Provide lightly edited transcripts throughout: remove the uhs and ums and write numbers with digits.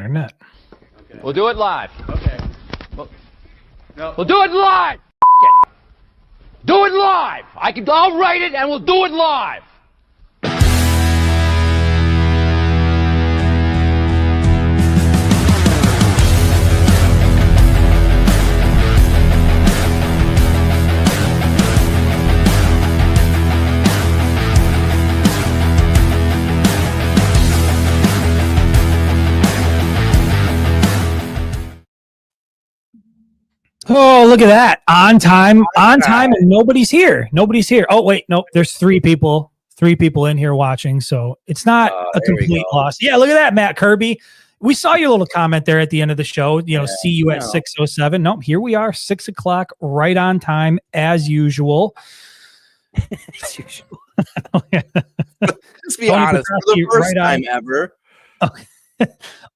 internet. Okay. We'll do it live. Okay. We'll do it live. It. Do it live. I'll write it and we'll do it live. Oh, look at that. On time, and nobody's here. Oh, wait, nope. There's three people in here watching, so it's not a complete loss. Yeah, look at that, Matt Kirby. We saw your little comment there at the end of the show, see you at 6:07. Nope, here we are, 6 o'clock, right on time, as usual. As usual. Let's be honest, for the first time ever. Okay.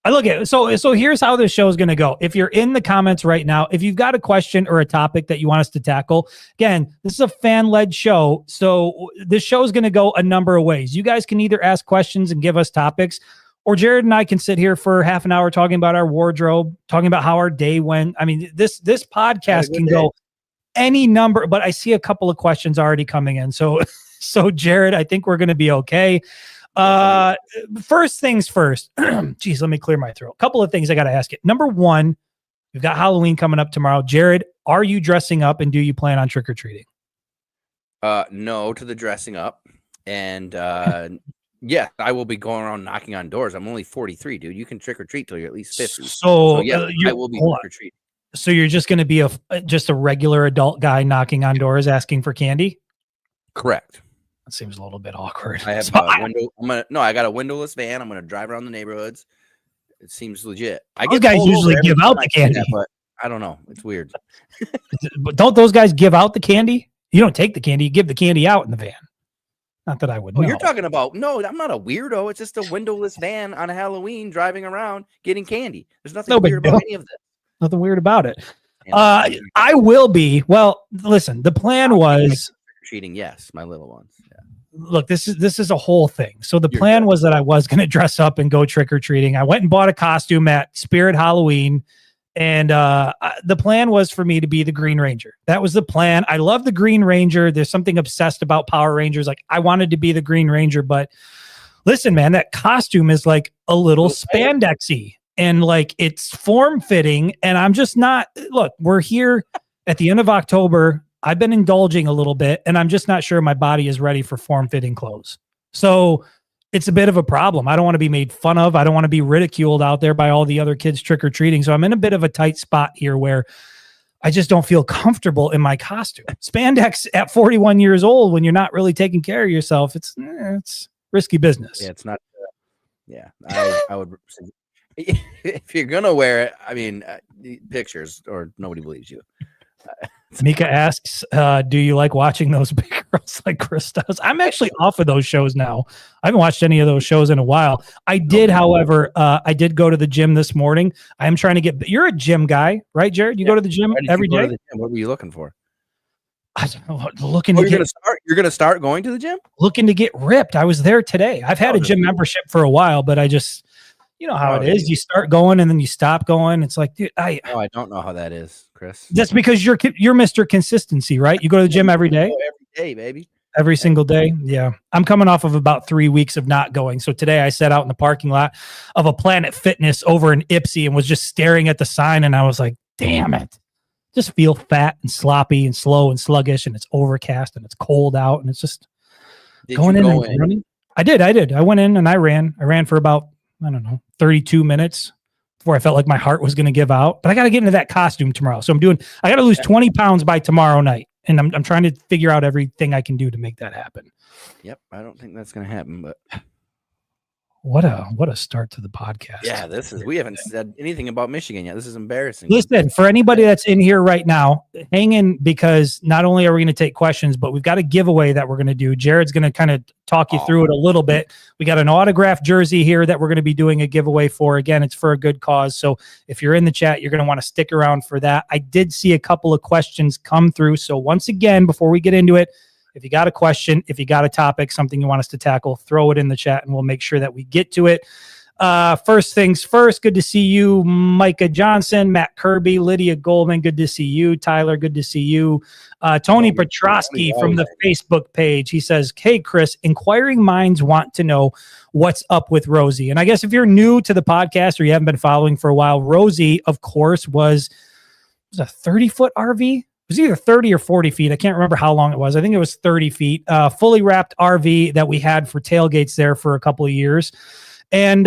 I look at it. So here's how this show is going to go. If you're in the comments right now, if you've got a question or a topic that you want us to tackle, again, this is a fan-led show. So this show is going to go a number of ways. You guys can either ask questions and give us topics, or Jared and I can sit here for half an hour talking about our wardrobe, talking about how our day went. I mean, this podcast can go any number, but I see a couple of questions already coming in. So Jared, I think we're going to be okay. First things first. Geez, let me clear my throat. A couple of things I got to ask you. Number one, we've got Halloween coming up tomorrow. Jared, are you dressing up, and do you plan on trick-or-treating? No to the dressing up. And yeah, I will be going around knocking on doors. I'm only 43, dude. You can trick-or-treat till you're at least 50. So yeah, I will be trick-or-treating. So you're just going to be just a regular adult guy knocking on doors asking for candy? Correct. Seems a little bit awkward. I have a window. I got a windowless van. I'm gonna drive around the neighborhoods. It seems legit. Those guys usually give out the candy, but I don't know. It's weird. But don't those guys give out the candy? You don't take the candy. You give the candy out in the van. Not that I would know. You're talking about no. I'm not a weirdo. It's just a windowless van on Halloween, driving around getting candy. There's nothing weird about any of this. Nothing weird about it. I will be. Well, listen. The plan was treating. Yes, my little ones. Yeah. Look, this is a whole thing. So the plan was that I was going to dress up and go trick-or-treating. I went and bought a costume at Spirit Halloween, and the plan was for me to be the Green Ranger. That was the plan. I love the Green Ranger. There's something obsessed about Power Rangers. Like, I wanted to be the Green Ranger, but listen, man, that costume is like a little spandexy, and like it's form-fitting, and I'm just not. Look, we're here at the end of October. I've been indulging a little bit, and I'm just not sure my body is ready for form-fitting clothes. So it's a bit of a problem. I don't want to be made fun of. I don't want to be ridiculed out there by all the other kids trick-or-treating. So I'm in a bit of a tight spot here where I just don't feel comfortable in my costume. Spandex at 41 years old, when you're not really taking care of yourself, it's risky business. Yeah, it's not. Yeah, I would. If you're going to wear it, I mean, pictures or nobody believes you. Mika asks, do you like watching those big girls like Chris does? I'm actually off of those shows now. I haven't watched any of those shows in a while. I did, however, I did go to the gym this morning. I am trying to get, you're a gym guy, right, Jared? You go to the gym every day? What were you looking for? I don't know, looking to get, you're going to start going to the gym? Looking to get ripped. I was there today. I've had a gym membership for a while, but I just, you know how it is. You start going and then you stop going. It's like, dude, I don't know how that is, Chris. That's because you're Mr. Consistency, right? You go to the gym every day? Every day, baby. Every single day. Yeah. I'm coming off of about 3 weeks of not going. So today I sat out in the parking lot of a Planet Fitness over in Ipsy and was just staring at the sign. And I was like, damn it. Just feel fat and sloppy and slow and sluggish. And it's overcast and it's cold out. And it's just going in and running. I did. I went in and I ran. I ran for about, I don't know, 32 minutes before I felt like my heart was going to give out. But I got to get into that costume tomorrow. So I got to lose 20 pounds by tomorrow night. And I'm trying to figure out everything I can do to make that happen. Yep. I don't think that's going to happen, but what a start to the podcast. Yeah, we haven't said anything about Michigan yet. This is embarrassing. Listen, for anybody that's in here right now, hang in, because not only are we going to take questions, but we've got a giveaway that we're going to do. Jared's going to kind of talk you through it a little bit. We got an autographed jersey here that we're going to be doing a giveaway for. Again, it's for a good cause. So if you're in the chat, you're going to want to stick around for that. I did see a couple of questions come through. So once again, before we get into it, if you got a question, if you got a topic, something you want us to tackle, throw it in the chat and we'll make sure that we get to it. First things first, good to see you, Micah Johnson, Matt Kirby, Lydia Goldman, good to see you. Tyler, good to see you. Tony Petrosky from the Facebook page, he says, hey, Chris, inquiring minds want to know what's up with Rosie. And I guess if you're new to the podcast or you haven't been following for a while, Rosie, of course, was a 30-foot RV. It was either 30 or 40 feet. I can't remember how long it was. I think it was 30 feet. Fully wrapped RV that we had for tailgates there for a couple of years. And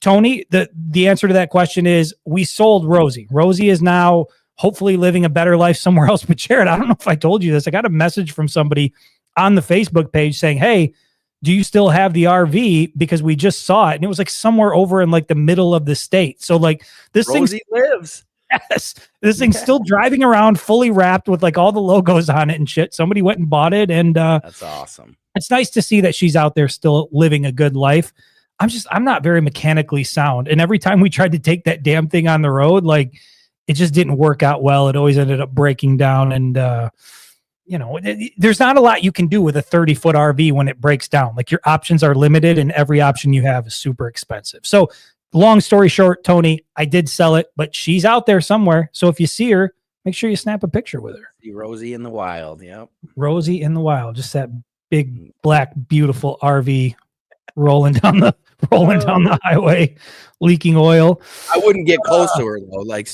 Tony, the answer to that question is we sold Rosie. Rosie is now hopefully living a better life somewhere else. But Jared, I don't know if I told you this. I got a message from somebody on the Facebook page saying, hey, do you still have the RV? Because we just saw it. And it was like somewhere over in like the middle of the state. So like this Rosie lives. Yes. This thing's still driving around fully wrapped with like all the logos on it and shit. Somebody went and bought it. And that's awesome. It's nice to see that she's out there still living a good life. I'm not very mechanically sound. And every time we tried to take that damn thing on the road, like it just didn't work out well. It always ended up breaking down. And, there's not a lot you can do with a 30-foot RV when it breaks down. Like your options are limited and every option you have is super expensive. So long story short, Tony, I did sell it, but she's out there somewhere. So if you see her, make sure you snap a picture with her. See Rosie in the wild. Yep. Rosie in the wild. Just that big, black, beautiful RV rolling down the highway, leaking oil. I wouldn't get close to her though. Like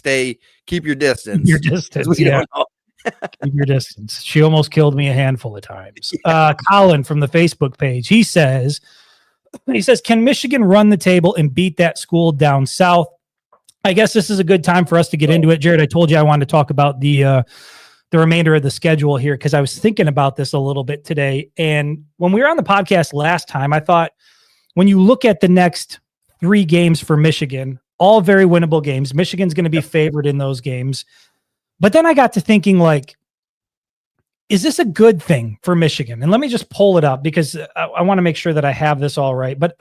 keep your distance. Your distance. Yeah. Keep your distance. She almost killed me a handful of times. Colin from the Facebook page, he says, can Michigan run the table and beat that school down south? I guess this is a good time for us to get into it. Jared, I told you I wanted to talk about the remainder of the schedule here because I was thinking about this a little bit today. And when we were on the podcast last time, I thought when you look at the next 3 games for Michigan, all very winnable games, Michigan's going to be favored in those games. But then I got to thinking, like, is this a good thing for Michigan? And let me just pull it up because I want to make sure that I have this all right. But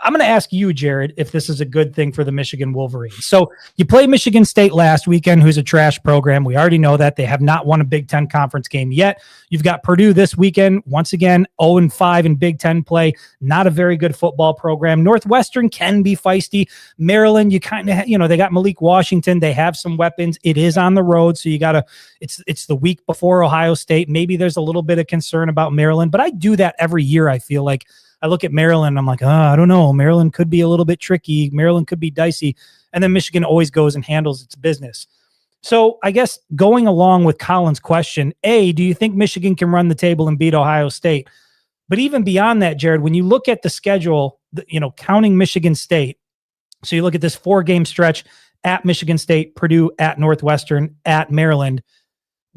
I'm going to ask you, Jared, if this is a good thing for the Michigan Wolverines. So you play Michigan State last weekend, who's a trash program. We already know that. They have not won a Big Ten conference game yet. You've got Purdue this weekend. Once again, 0-5 in Big Ten play. Not a very good football program. Northwestern can be feisty. Maryland, you kind of, they got Malik Washington. They have some weapons. It is on the road. So you got to, it's the week before Ohio State. Maybe there's a little bit of concern about Maryland, but I do that every year. I feel like I look at Maryland, I'm like, I don't know. Maryland could be a little bit tricky. Maryland could be dicey. And then Michigan always goes and handles its business. So I guess going along with Colin's question, A, do you think Michigan can run the table and beat Ohio State? But even beyond that, Jared, when you look at the schedule, counting Michigan State, so you look at this 4-game stretch at Michigan State, Purdue, at Northwestern, at Maryland,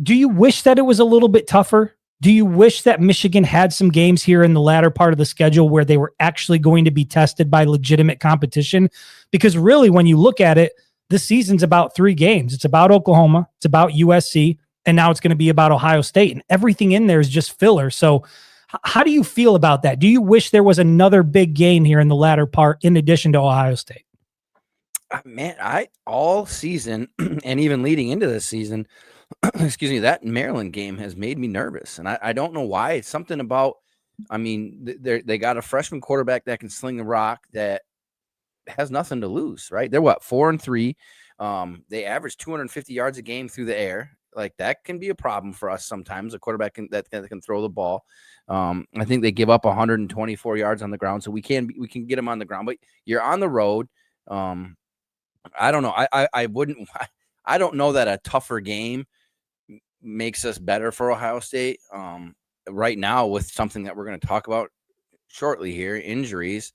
do you wish that it was a little bit tougher? Do you wish that Michigan had some games here in the latter part of the schedule where they were actually going to be tested by legitimate competition? Because really, when you look at it, this season's about 3 games. It's about Oklahoma, it's about USC, and now it's going to be about Ohio State. And everything in there is just filler. So how do you feel about that? Do you wish there was another big game here in the latter part in addition to Ohio State? Man, all season and even leading into this season, excuse me, that Maryland game has made me nervous. And I don't know why. It's something about, they got a freshman quarterback that can sling the rock that has nothing to lose, right? They're 4-3. They average 250 yards a game through the air. Like that can be a problem for us sometimes. A quarterback that can throw the ball. I think they give up 124 yards on the ground. So we can get them on the ground, but you're on the road. I don't know. I don't know that a tougher game makes us better for Ohio State right now with something that we're going to talk about shortly here, injuries.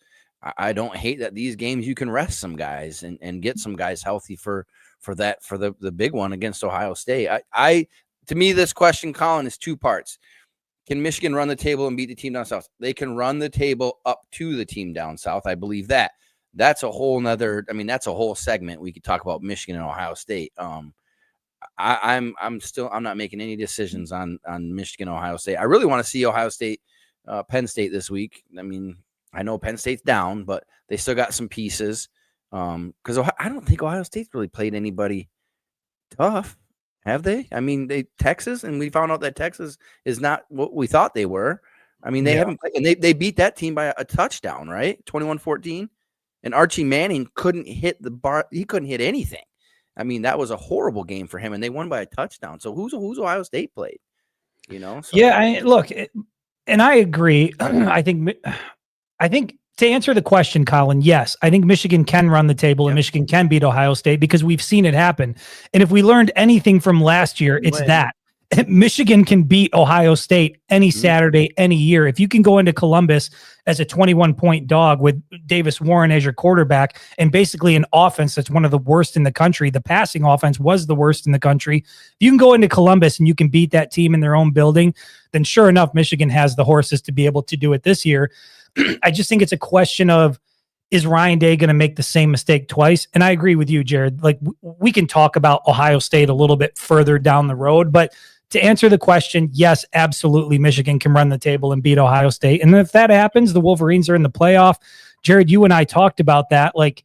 I don't hate that these games you can rest some guys and get some guys healthy for the big one against Ohio State. To me, this question, Colin, is 2 parts. Can Michigan run the table and beat the team down south? They can run the table up to the team down south. I believe that. That's a whole nother, that's a whole segment. We could talk about Michigan and Ohio State. I'm not making any decisions on Michigan, Ohio State. I really want to see Ohio State, Penn State this week. I know Penn State's down, but they still got some pieces. Because I don't think Ohio State's really played anybody tough, have they? Texas, and we found out that Texas is not what we thought they were. They haven't played, and they beat that team by a touchdown, right? 21-14. And Archie Manning couldn't hit the bar. He couldn't hit anything. I mean, that was a horrible game for him, and they won by a touchdown. So who's Ohio State played? So. Yeah, look, and I agree. I think to answer the question, Colin, yes, I think Michigan can run the table and Michigan can beat Ohio State because we've seen it happen. And if we learned anything from last year, it's that Michigan can beat Ohio State any Saturday, any year. If you can go into Columbus as a 21-point dog with Davis Warren as your quarterback and basically an offense that's one of the worst in the country, the passing offense was the worst in the country. If you can go into Columbus and you can beat that team in their own building, then sure enough, Michigan has the horses to be able to do it this year. I just think it's a question of, is Ryan Day going to make the same mistake twice? And I agree with you, Jared. Like, we can talk about Ohio State a little bit further down the road, but to answer the question, yes, absolutely, Michigan can run the table and beat Ohio State. And if that happens, the Wolverines are in the playoff. Jared, you and I talked about that. Like,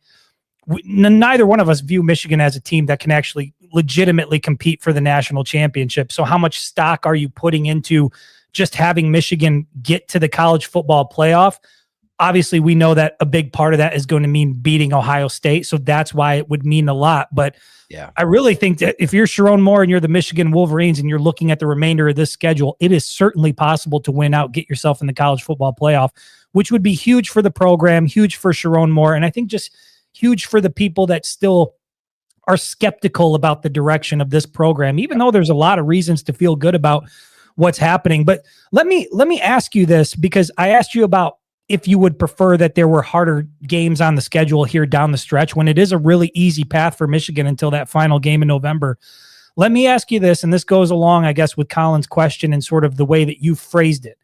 neither one of us view Michigan as a team that can actually legitimately compete for the national championship. So how much stock are you putting into just having Michigan get to the college football playoff? Obviously, we know that a big part of that is going to mean beating Ohio State. So that's why it would mean a lot. But yeah, I really think that if you're Sharon Moore and you're the Michigan Wolverines and you're looking at the remainder of this schedule, it is certainly possible to win out, get yourself in the college football playoff, which would be huge for the program, huge for Sharon Moore. And I think just huge for the people that still are skeptical about the direction of this program, even though there's a lot of reasons to feel good about what's happening. But let me ask you this, because I asked you about if you would prefer that there were harder games on the schedule here down the stretch when it is a really easy path for Michigan until that final game in November. Let me ask you this, and this goes along, I guess, with Colin's question and sort of the way that you phrased it.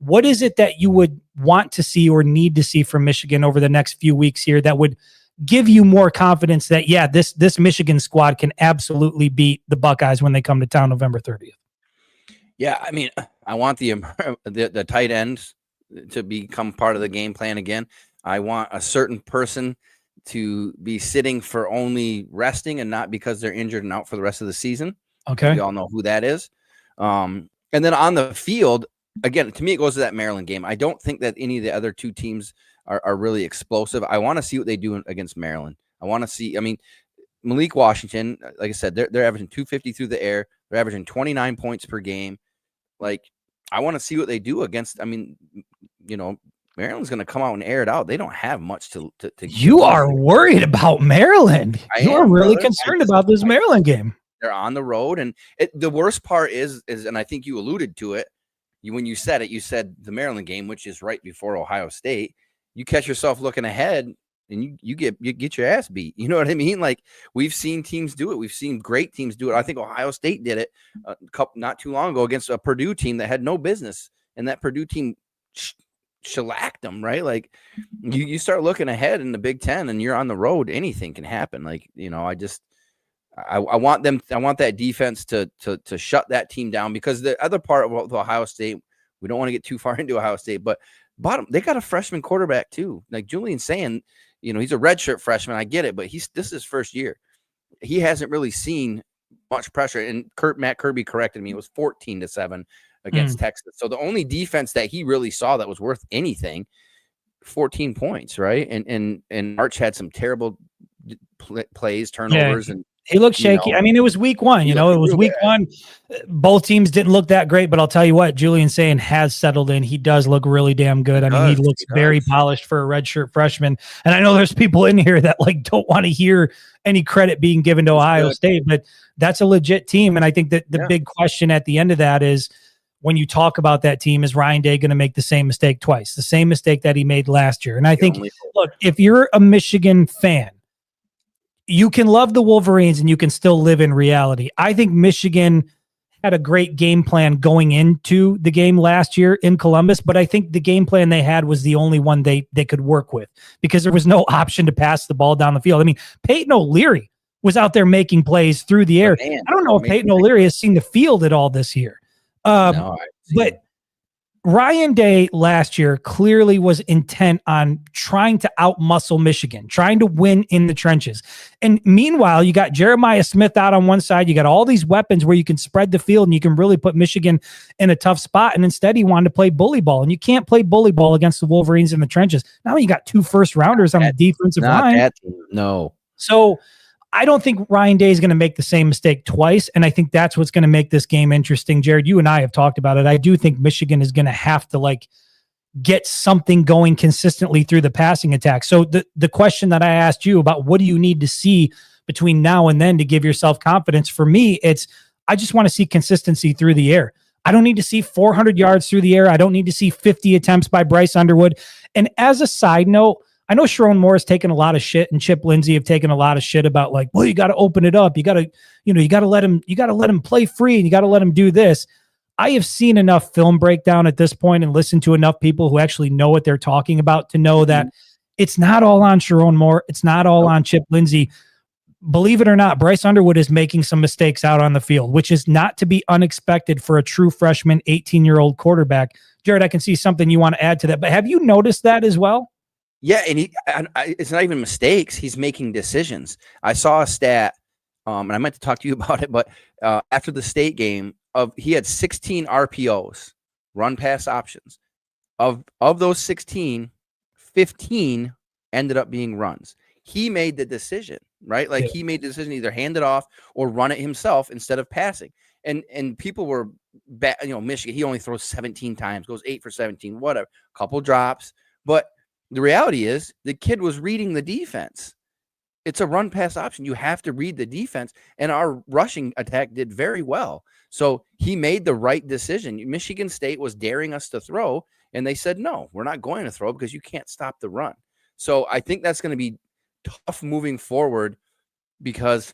What is it that you would want to see or need to see from Michigan over the next few weeks here that would give you more confidence that, yeah, this Michigan squad can absolutely beat the Buckeyes when they come to town November 30th? Yeah, I mean, I want the tight ends to become part of the game plan again. I want a certain person to be sitting for only resting and not because they're injured and out for the rest of the season. Okay. We all know who that is. And then on the field, again, to me, it goes to that Maryland game. I don't think that any of the other two teams are really explosive. I want to see what they do against Maryland. I want to see, I mean, Malik Washington, like I said, they're averaging 250 through the air. They're averaging 29 points per game. Like, I want to see what they do against, I mean, Maryland's going to come out and air it out. They don't have much to You are worried about Maryland. You are really concerned about this Maryland game. They're on the road. And the worst part is, and I think you alluded to it, when you said it, you said the Maryland game, which is right before Ohio State. You catch yourself looking ahead and you get your ass beat. You know what I mean? Like, we've seen teams do it. We've seen great teams do it. I think Ohio State did it not too long ago against a Purdue team that had no business. And that Purdue team shellacked them, right? Like, you start looking ahead in the Big Ten and you're on the road, anything can happen. Like, I want that defense to shut that team down, because the other part of Ohio State, we don't want to get too far into Ohio State, but they got a freshman quarterback too. Like Julian's saying, he's a redshirt freshman. I get it, but this is his first year. He hasn't really seen much pressure. And Matt Kirby corrected me. It was 14-7 against Texas. So the only defense that he really saw that was worth anything, 14 points, right? And Arch had some terrible plays, turnovers, and he looked shaky. I mean, it was week one, it was week one. Both teams didn't look that great, but I'll tell you what, Julian Sayin has settled in. He does look really damn good. I mean, he looks very polished for a redshirt freshman. And I know there's people in here that don't want to hear any credit being given to Ohio State, but that's a legit team. And I think that the big question at the end of that is, when you talk about that team, is Ryan Day going to make the same mistake twice, the same mistake that he made last year? And I think, look, if you're a Michigan fan, you can love the Wolverines and you can still live in reality. I think Michigan had a great game plan going into the game last year in Columbus, but I think the game plan they had was the only one they could work with, because there was no option to pass the ball down the field. I mean, Peyton O'Leary was out there making plays through the air. I don't know if Peyton O'Leary has seen the field at all this year. But Ryan Day last year clearly was intent on trying to outmuscle Michigan, trying to win in the trenches. And meanwhile, you got Jeremiah Smith out on one side. You got all these weapons where you can spread the field and you can really put Michigan in a tough spot. And instead, he wanted to play bully ball. And you can't play bully ball against the Wolverines in the trenches. Now you got 2 first-rounders on the defensive line. No. So I don't think Ryan Day is going to make the same mistake twice, and I think that's what's going to make this game interesting. Jared, you and I have talked about it. I do think Michigan is going to have to get something going consistently through the passing attack. So the question that I asked you about what do you need to see between now and then to give yourself confidence, for me, it's I just want to see consistency through the air. I don't need to see 400 yards through the air. I don't need to see 50 attempts by Bryce Underwood. And as a side note, I know Sharon Moore has taken a lot of shit and Chip Lindsey have taken a lot of shit about you got to open it up. You got to let him play free and you got to let him do this. I have seen enough film breakdown at this point and listened to enough people who actually know what they're talking about to know that it's not all on Sharon Moore. It's not all on Chip Lindsey. Believe it or not, Bryce Underwood is making some mistakes out on the field, which is not to be unexpected for a true freshman, 18-year-old quarterback. Jared, I can see something you want to add to that, but have you noticed that as well? Yeah, and it's not even mistakes. He's making decisions. I saw a stat, and I meant to talk to you about it, but after the state game, he had 16 RPOs, run pass options. Of those 16, 15 ended up being runs. He made the decision, right? He made the decision either hand it off or run it himself instead of passing. And people were bad, Michigan, he only throws 17 times, goes 8 for 17, whatever, couple drops, but the reality is the kid was reading the defense. It's a run pass option. You have to read the defense, and our rushing attack did very well. So he made the right decision. Michigan State was daring us to throw, and they said, no, we're not going to throw because you can't stop the run. So I think that's going to be tough moving forward because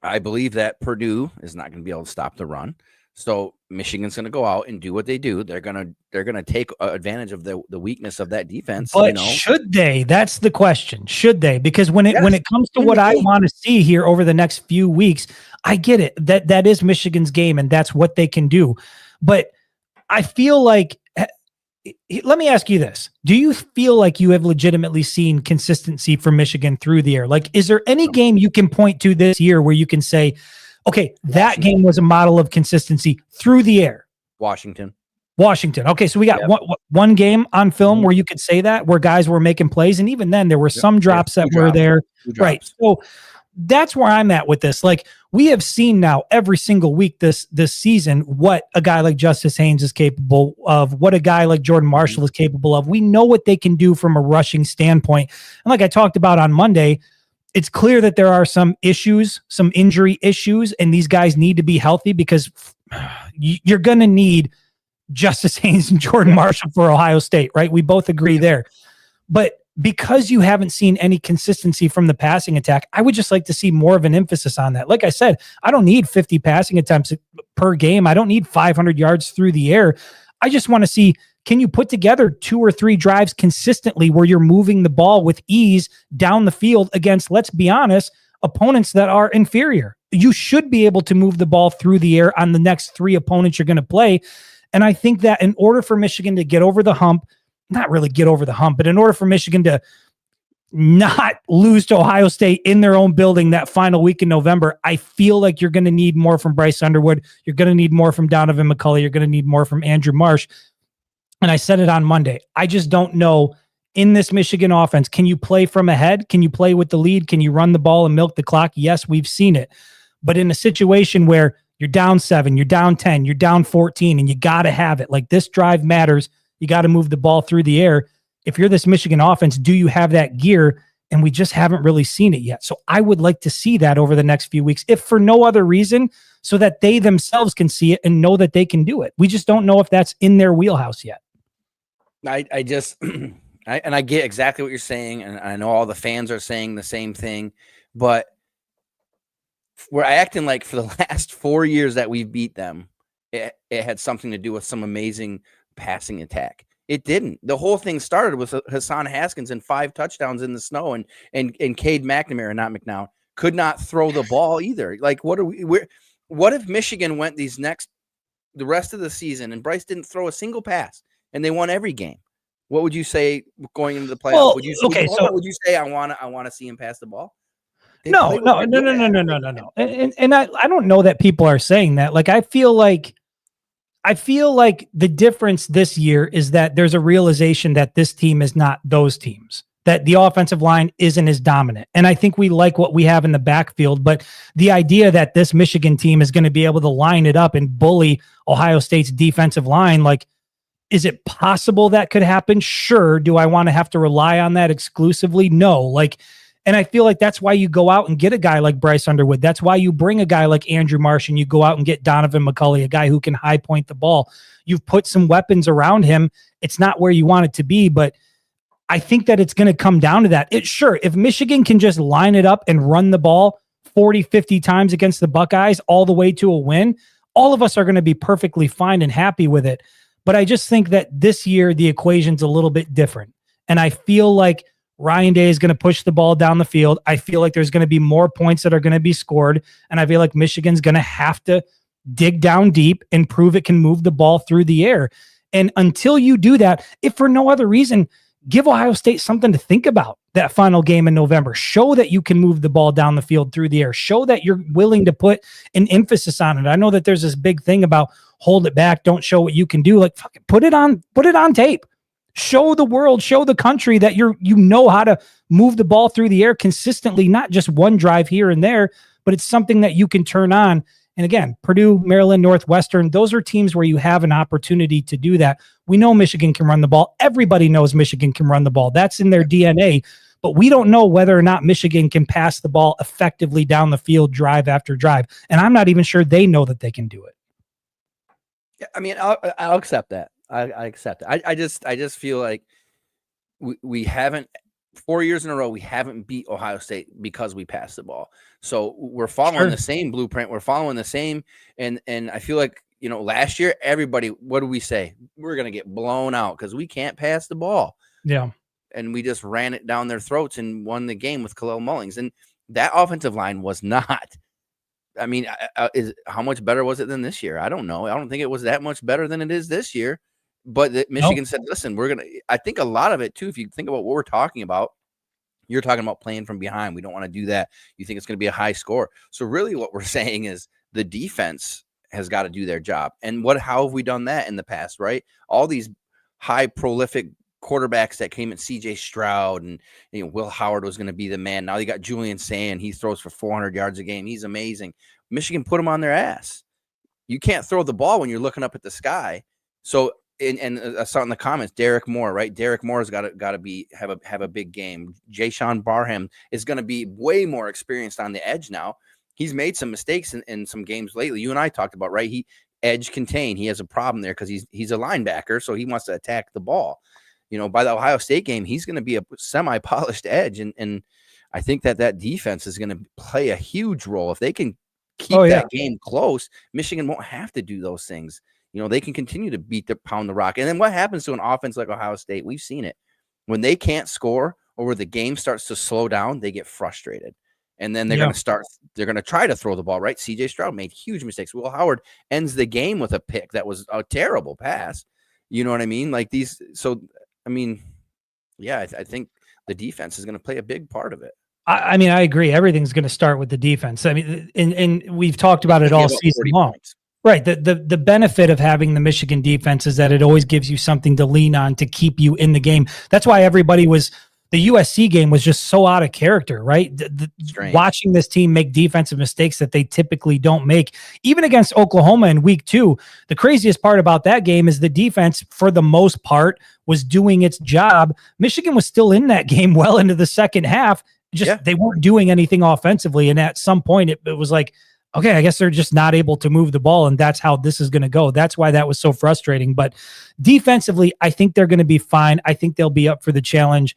I believe that Purdue is not going to be able to stop the run. So Michigan's going to go out and do what they do. They're going to take advantage of the weakness of that defense. But should they? That's the question. Should they? Because when it comes to what I want to see here over the next few weeks, I get it. That is Michigan's game, and that's what they can do. But I feel like, let me ask you this. Do you feel like you have legitimately seen consistency from Michigan through the air? Is there any game you can point to this year where you can say, okay, that game was a model of consistency through the air? Washington. Okay, so we got one game on film where you could say that, where guys were making plays, and even then there were some drops that were there. Right. So that's where I'm at with this. We have seen now every single week this season what a guy like Justice Haynes is capable of, what a guy like Jordan Marshall is capable of. We know what they can do from a rushing standpoint. And like I talked about on Monday, it's clear that there are some issues, some injury issues, and these guys need to be healthy because you're going to need Justice Haynes and Jordan Marshall for Ohio State, right? We both agree there. But because you haven't seen any consistency from the passing attack, I would just like to see more of an emphasis on that. Like I said, I don't need 50 passing attempts per game. I don't need 500 yards through the air. I just want to see, can you put together 2 or 3 drives consistently where you're moving the ball with ease down the field against, let's be honest, opponents that are inferior? You should be able to move the ball through the air on the next 3 opponents you're going to play. And I think that in order for Michigan to get over the hump, not really get over the hump, but in order for Michigan to not lose to Ohio State in their own building that final week in November, I feel like you're going to need more from Bryce Underwood. You're going to need more from Donovan McCulley. You're going to need more from Andrew Marsh. And I said it on Monday. I just don't know, in this Michigan offense, can you play from ahead? Can you play with the lead? Can you run the ball and milk the clock? Yes, we've seen it. But in a situation where you're down 7, you're down 10, you're down 14, and you got to have it. This drive matters. You got to move the ball through the air. If you're this Michigan offense, do you have that gear? And we just haven't really seen it yet. So I would like to see that over the next few weeks, if for no other reason, so that they themselves can see it and know that they can do it. We just don't know if that's in their wheelhouse yet. I just, I get exactly what you're saying. And I know all the fans are saying the same thing, but we're acting like for the last 4 years that we've beat them, it had something to do with some amazing passing attack. It didn't. The whole thing started with Hassan Haskins and 5 touchdowns in the snow, and Cade McNamara, not McNown, could not throw the ball either. What if Michigan went these next the rest of the season and Bryce didn't throw a single pass and they won every game, what would you say going into the playoffs? Well, would you say I want to see him pass the ball? No. And I don't know that people are saying that. Like, I feel like the difference this year is that there's a realization that this team is not those teams, that the offensive line isn't as dominant. And I think we like what we have in the backfield, but the idea that this Michigan team is going to be able to line it up and bully Ohio State's defensive line, like, is it possible that could happen? Sure. Do I want to have to rely on that exclusively? No. Like, and I feel like that's why you go out and get a guy like Bryce Underwood. That's why you bring a guy like Andrew Marsh and you go out and get Donovan McCulley, a guy who can high point the ball. You've put some weapons around him. It's not where you want it to be, but I think that it's going to come down to that. If Michigan can just line it up and run the ball 40, 50 times against the Buckeyes all the way to a win, all of us are going to be perfectly fine and happy with it. But I just think that this year, the equation's a little bit different. And I feel like Ryan Day is going to push the ball down the field. I feel like there's going to be more points that are going to be scored. And I feel like Michigan's going to have to dig down deep and prove it can move the ball through the air. And until you do that, if for no other reason, give Ohio State something to think about that final game in November. Show that you can move the ball down the field through the air. Show that you're willing to put an emphasis on it. I know that there's this big thing about hold it back, don't show what you can do. Like, fucking put it on tape. Show the world, show the country that you know how to move the ball through the air consistently, not just one drive here and there, but it's something that you can turn on. And again, Purdue, Maryland, Northwestern, those are teams where you have an opportunity to do that. We know Michigan can run the ball. Everybody knows Michigan can run the ball. That's in their DNA. But we don't know whether or not Michigan can pass the ball effectively down the field, drive after drive. And I'm not even sure they know that they can do it. Yeah, I mean, I'll accept that. I accept it. I just feel like we haven't 4 years in a row, we haven't beat Ohio State because we passed the ball. So we're following the same blueprint. We're following the same. And I feel like, last year, everybody, what did we say? We're going to get blown out because we can't pass the ball. Yeah. And we just ran it down their throats and won the game with Khalil Mullings. And that offensive line was not. I mean, how much better was it than this year? I don't know. I don't think it was that much better than it is this year. But Michigan said, listen, I think a lot of it, too, if you think about what we're talking about, you're talking about playing from behind. We don't want to do that. You think it's going to be a high score. So really what we're saying is the defense has got to do their job. And how have we done that in the past, right? All these high prolific quarterbacks that came at CJ Stroud and Will Howard was going to be the man. Now you got Julian Sand. He throws for 400 yards a game. He's amazing. Michigan put him on their ass. You can't throw the ball when you're looking up at the sky. So and I saw in the comments, Derek Moore, right? Derek Moore's got to have a big game. Jayshon Barham is going to be way more experienced on the edge now. He's made some mistakes in some games lately. You and I talked about, right? He edge contain. He has a problem there because he's a linebacker, so he wants to attack the ball. By the Ohio State game, he's going to be a semi-polished edge, and I think that defense is going to play a huge role. If they can keep that game close, Michigan won't have to do those things. They can continue to pound the rock. And then what happens to an offense like Ohio State? We've seen it. When they can't score or where the game starts to slow down, they get frustrated. And then they're going to try to throw the ball, right? CJ Stroud made huge mistakes. Will Howard ends the game with a pick that was a terrible pass. You know what I mean? Like these. So, I mean, yeah, I think the defense is going to play a big part of it. I mean, I agree. Everything's going to start with the defense. I mean, and we've talked about it all season long. Points. Right. The benefit of having the Michigan defense is that it always gives you something to lean on to keep you in the game. That's why the USC game was just so out of character, right? Watching this team make defensive mistakes that they typically don't make, even against Oklahoma in week 2. The craziest part about that game is the defense, for the most part, was doing its job. Michigan was still in that game well into the second half. They weren't doing anything offensively. And at some point it was like, okay, I guess they're just not able to move the ball, and that's how this is going to go. That's why that was so frustrating. But defensively, I think they're going to be fine. I think they'll be up for the challenge.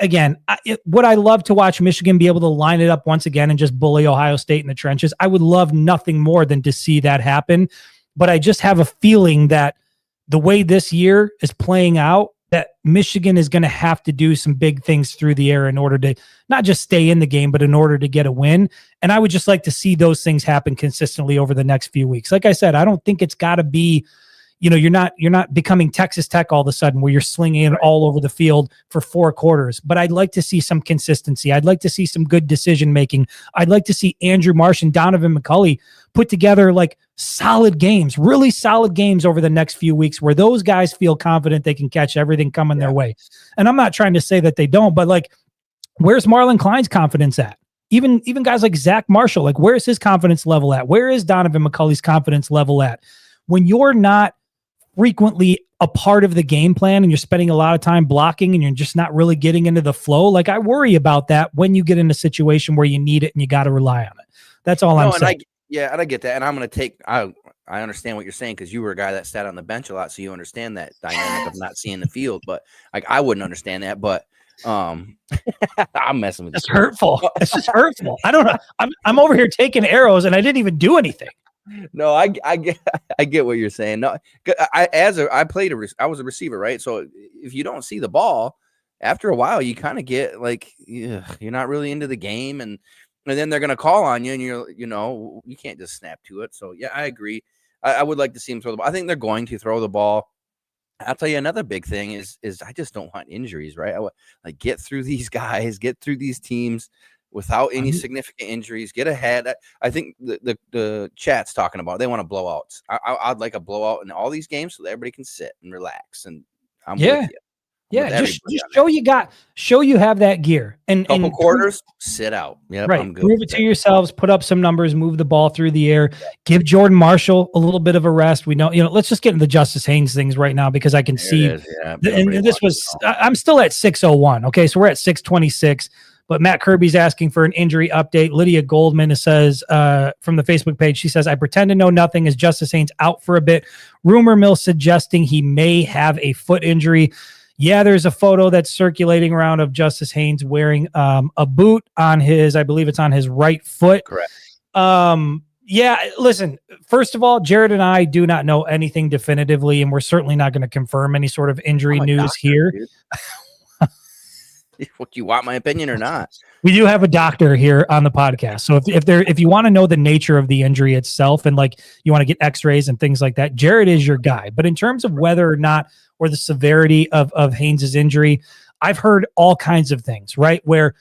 Again, would I love to watch Michigan be able to line it up once again and just bully Ohio State in the trenches? I would love nothing more than to see that happen. But I just have a feeling that the way this year is playing out, that Michigan is going to have to do some big things through the air in order to not just stay in the game, but in order to get a win. And I would just like to see those things happen consistently over the next few weeks. Like I said, I don't think it's got to be, you're not becoming Texas Tech all of a sudden where you're slinging it all over the field for 4 quarters. But I'd like to see some consistency. I'd like to see some good decision making. I'd like to see Andrew Marsh and Donovan McCulley put together like solid games, really solid games over the next few weeks where those guys feel confident they can catch everything coming their way. And I'm not trying to say that they don't, but like, where's Marlon Klein's confidence at? Even guys like Zach Marshall, like where's his confidence level at? Where is Donovan McCulley's confidence level at? When you're not frequently a part of the game plan and you're spending a lot of time blocking and you're just not really getting into the flow, like I worry about that when you get in a situation where you need it and you got to rely on it. That's all I'm saying. And I get that. And I'm going to take, I understand what you're saying because you were a guy that sat on the bench a lot. So you understand that dynamic of not seeing the field. But like, I wouldn't understand that. But I'm messing with you. It's hurtful. It's just hurtful. I don't know. I'm over here taking arrows and I didn't even do anything. No, I get what you're saying. No, I was a receiver, right? So if you don't see the ball, after a while, you kind of get like, you're not really into the game, and then they're gonna call on you, and you can't just snap to it. So yeah, I agree. I would like to see him throw the ball. I think they're going to throw the ball. I'll tell you another big thing is I just don't want injuries, right? I get through these guys, get through these teams without any significant injuries, get ahead. I think the chat's talking about they want blowouts. I'd like a blowout in all these games so that everybody can sit and relax. And I'm with you. Yeah, just show you have that gear and couple quarters, sit out. Yeah, right. I'm good. Prove it to yourselves. Put up some numbers. Move the ball through the air. Give Jordan Marshall a little bit of a rest. We know, let's just get into the Justice Haynes things right now because I can see. And this was. I'm still at 6:01. Okay, so we're at 6:26. But Matt Kirby's asking for an injury update. Lydia Goldman says from the Facebook page, she says, I pretend to know nothing as Justice Haynes out for a bit. Rumor mill suggesting he may have a foot injury. Yeah, there's a photo that's circulating around of Justice Haynes wearing a boot on his, I believe it's on his right foot. Correct. Yeah, listen, first of all, Jared and I do not know anything definitively, and we're certainly not going to confirm any sort of injury news here. What, you want my opinion or not? We do have a doctor here on the podcast. So if you want to know the nature of the injury itself and like you want to get x-rays and things like that, Jared is your guy. But in terms of whether or not, or the severity of Haynes's injury, I've heard all kinds of things, right? Where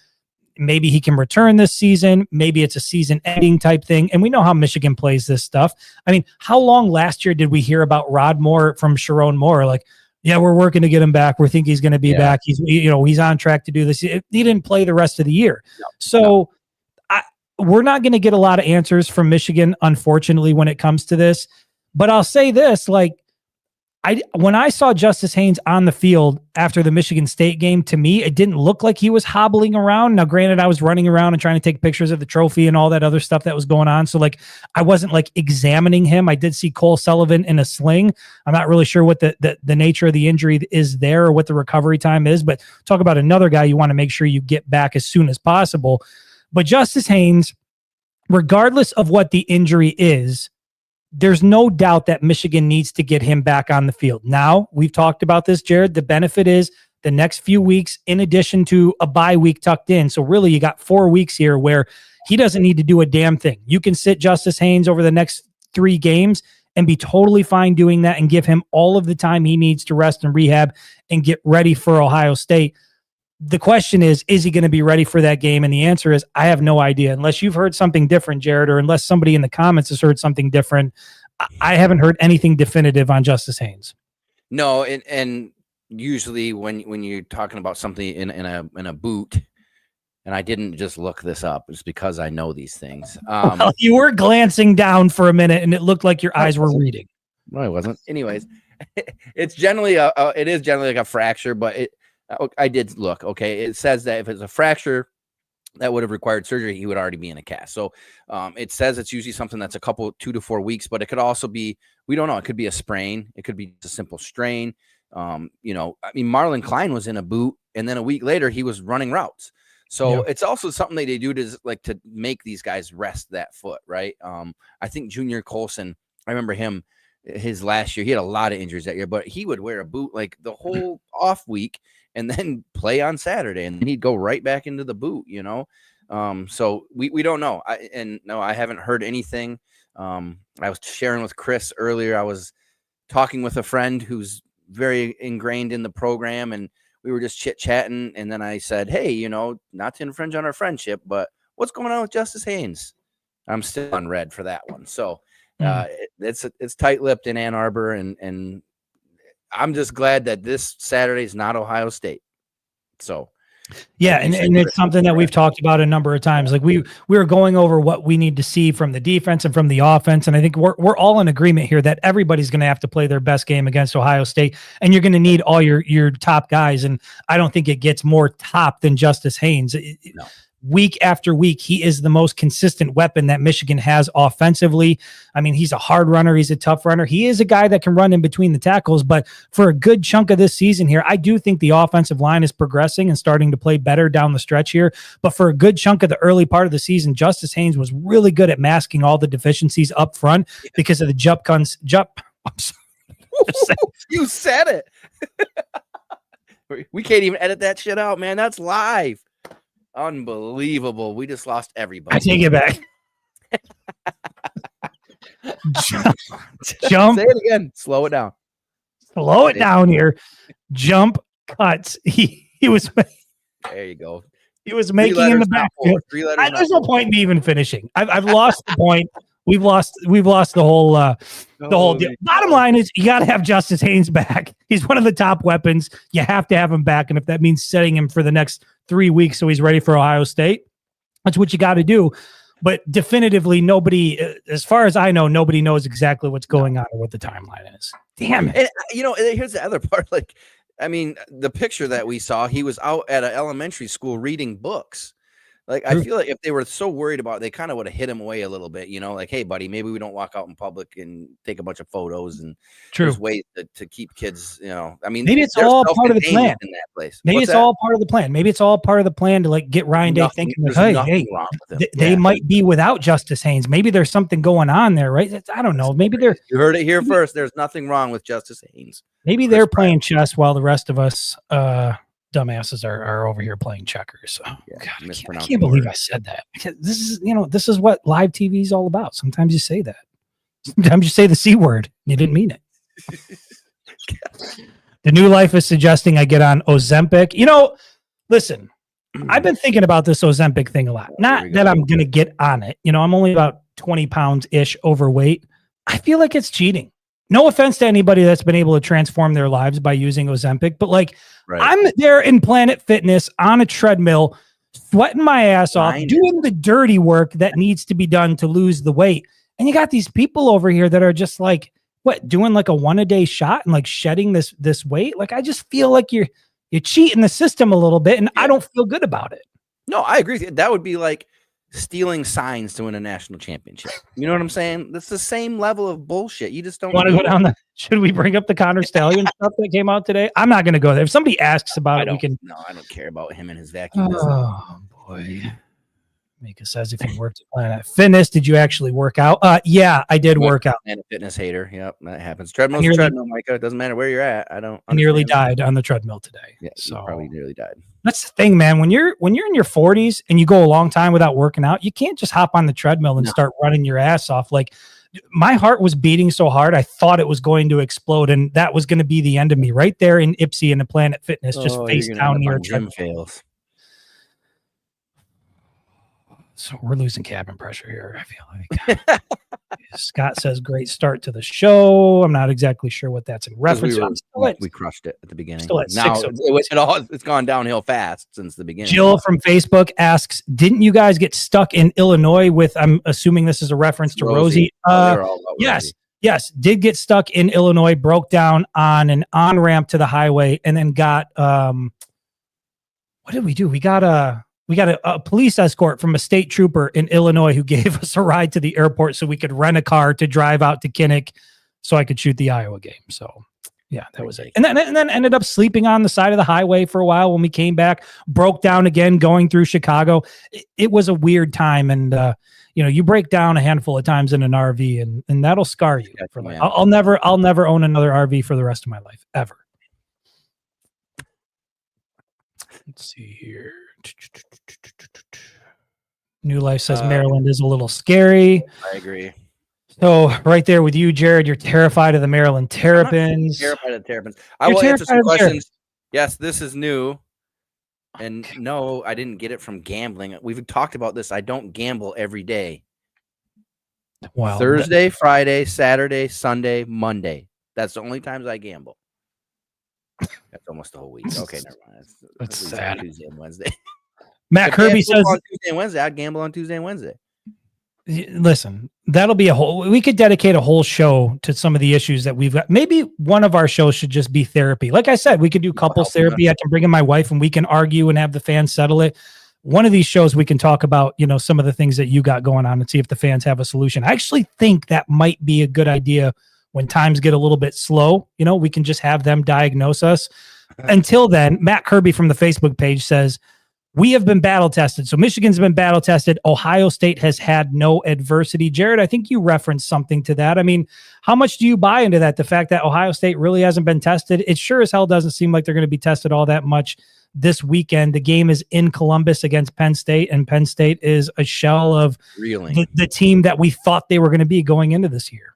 maybe he can return this season. Maybe it's a season ending type thing. And we know how Michigan plays this stuff. I mean, how long last year did we hear about Rod Moore from Sharon Moore? Like, yeah, we're working to get him back. We think he's going to be back. He's on track to do this. He didn't play the rest of the year. We're not going to get a lot of answers from Michigan, unfortunately, when it comes to this. But I'll say this, like, when I saw Justice Haynes on the field after the Michigan State game, to me, it didn't look like he was hobbling around. Now, granted, I was running around and trying to take pictures of the trophy and all that other stuff that was going on. So, like, I wasn't like examining him. I did see Cole Sullivan in a sling. I'm not really sure what the nature of the injury is there or what the recovery time is, but talk about another guy you want to make sure you get back as soon as possible. But Justice Haynes, regardless of what the injury is, there's no doubt that Michigan needs to get him back on the field. Now, we've talked about this, Jared. The benefit is the next few weeks, in addition to a bye week tucked in. So really, you got 4 weeks here where he doesn't need to do a damn thing. You can sit Justice Haynes over the next 3 games and be totally fine doing that and give him all of the time he needs to rest and rehab and get ready for Ohio State. The question is he going to be ready for that game? And the answer is, I have no idea. Unless you've heard something different, Jared, or unless somebody in the comments has heard something different, I haven't heard anything definitive on Justice Haynes. No, and usually when you're talking about something in a boot, and I didn't just look this up, it's because I know these things. Well, you were glancing down for a minute, and it looked like your eyes were reading. No, I wasn't. Anyways, it's generally it is generally like a fracture, but I did look. Okay, it says that if it's a fracture that would have required surgery, he would already be in a cast. So it says it's usually something that's a couple 2 to 4 weeks, but it could also be, we don't know. It could be a sprain. It could be a simple strain. I mean, Marlon Klein was in a boot, and then a week later he was running routes. So it's also something that they do to make these guys rest that foot, right? I think Junior Colson, I remember him his last year. He had a lot of injuries that year, but he would wear a boot like the whole off week and then play on Saturday, and then he'd go right back into the boot, you know? So we don't know. I haven't heard anything. I was sharing with Chris earlier. I was talking with a friend who's very ingrained in the program, and we were just chit-chatting, and then I said, hey, you know, not to infringe on our friendship, but what's going on with Justice Haynes? I'm still on red for that one. So it's tight-lipped in Ann Arbor, and I'm just glad that this Saturday is not Ohio State. So yeah, and it's something that we've talked about a number of times. Like we were going over what we need to see from the defense and from the offense, and I think we're all in agreement here that everybody's going to have to play their best game against Ohio State, and you're going to need all your top guys. And I don't think it gets more top than Justice Haynes. No. Week after week, he is the most consistent weapon that Michigan has offensively. I mean, he's a hard runner. He's a tough runner. He is a guy that can run in between the tackles, but for a good chunk of this season here, I do think the offensive line is progressing and starting to play better down the stretch here. But for a good chunk of the early part of the season, Justice Haynes was really good at masking all the deficiencies up front because of the jump. I'm sorry. You said it. We can't even edit that shit out, man. That's live. Unbelievable. We just lost everybody. I take it back. Jump. Say it again. Slow it down. Slow it down here. Jump cuts. He was. There you go. He was making in the back. There's no point in me even finishing. I've lost the point. We've lost the whole deal. Bottom line is you got to have Justice Haynes back. He's one of the top weapons. You have to have him back. And if that means setting him for the next 3 weeks so he's ready for Ohio State, that's what you got to do. But definitively, nobody, as far as I know, nobody knows exactly what's going on or what the timeline is. Damn it. And, you know, here's the other part. Like, I mean, the picture that we saw, he was out at an elementary school reading books. Like, I feel like if they were so worried about it, they kind of would have hit him away a little bit, you know, like, hey, buddy, maybe we don't walk out in public and take a bunch of photos and there's ways to keep kids, you know, I mean, maybe it's all part of the plan in that place. Maybe it's all part of the plan. Maybe it's all part of the plan to like get Ryan Day thinking, hey, they might be without Justice Haynes. Maybe there's something going on there, right? I don't know. Maybe they're. You heard it here first. There's nothing wrong with Justice Haynes. Maybe they're playing chess while the rest of us, dumbasses are over here playing checkers. Oh, yeah, God, I can't believe I said that. This is what live TV is all about. Sometimes you say that. Sometimes you say the C word. You didn't mean it. The New Life is suggesting I get on Ozempic. You know, listen, I've been thinking about this Ozempic thing a lot. Not that I'm going to get on it. You know, I'm only about 20 pounds-ish overweight. I feel like it's cheating. No offense to anybody that's been able to transform their lives by using Ozempic, but like I'm there in Planet Fitness on a treadmill, sweating my ass off, doing the dirty work that needs to be done to lose the weight. And you got these people over here that are just like, doing like a 1-a-day shot and like shedding this weight. Like, I just feel like you're cheating the system a little bit, and I don't feel good about it. No, I agree. That would be like stealing signs to win a national championship. You know what I'm saying? That's the same level of bullshit. You just don't want to go down should we bring up the Connor Stallion stuff that came out today? I'm not going to go there. If somebody asks about it, we can. No, I don't care about him and his vacuum. Oh boy. Mika says if you worked at Planet Fitness, did you actually work out? Yeah, I did work out. And a fitness hater. Yep, that happens. Treadmill's treadmill, Micah. It doesn't matter where you're at. I nearly died on the treadmill today. Yeah, so probably nearly died. That's the thing, man. When you're in your 40s and you go a long time without working out, you can't just hop on the treadmill and start running your ass off. Like, my heart was beating so hard, I thought it was going to explode, and that was going to be the end of me right there in Ipsy in the Planet Fitness, just face down near a treadmill. Fails. So we're losing cabin pressure here, I feel like. Scott says, great start to the show. I'm not exactly sure what that's in reference to. We crushed it at the beginning. Now it's gone downhill fast since the beginning. Jill from Facebook asks, didn't you guys get stuck in Illinois with, I'm assuming this is a reference to Rosie. Yes, did get stuck in Illinois, broke down on an on-ramp to the highway, and then got, what did we do? We got a police escort from a state trooper in Illinois who gave us a ride to the airport so we could rent a car to drive out to Kinnick so I could shoot the Iowa game. So Yeah, that was it. And then ended up sleeping on the side of the highway for a while when we came back, broke down again going through Chicago. It was a weird time. And, you break down a handful of times in an RV and that'll scar you for life. I'll never own another RV for the rest of my life, ever. Let's see here. New Life says Maryland is a little scary. I agree. So right there with you, Jared, you're terrified of the Maryland Terrapins. Terrified of the Terrapins. I will answer some questions. Yes, this is new. And no, I didn't get it from gambling. We've talked about this. I don't gamble every day. Wow. Thursday, Friday, Saturday, Sunday, Monday. That's the only times I gamble. That's almost the whole week. Okay, never mind. That's sad. Tuesday and Wednesday. Matt Kirby says on Tuesday and Wednesday. I'd gamble on Tuesday and Wednesday. Listen, that'll be we could dedicate a whole show to some of the issues that we've got. Maybe one of our shows should just be therapy. Like I said, we could do couples therapy. I can bring in my wife and we can argue and have the fans settle it. One of these shows we can talk about, some of the things that you got going on and see if the fans have a solution. I actually think that might be a good idea when times get a little bit slow. We can just have them diagnose us. Until then, Matt Kirby from the Facebook page says, we have been battle tested. So Michigan's been battle tested. Ohio State has had no adversity. Jared, I think you referenced something to that. I mean, how much do you buy into that? The fact that Ohio State really hasn't been tested. It sure as hell doesn't seem like they're going to be tested all that much this weekend. The game is in Columbus against Penn State, and Penn State is a shell of the team that we thought they were going to be going into this year.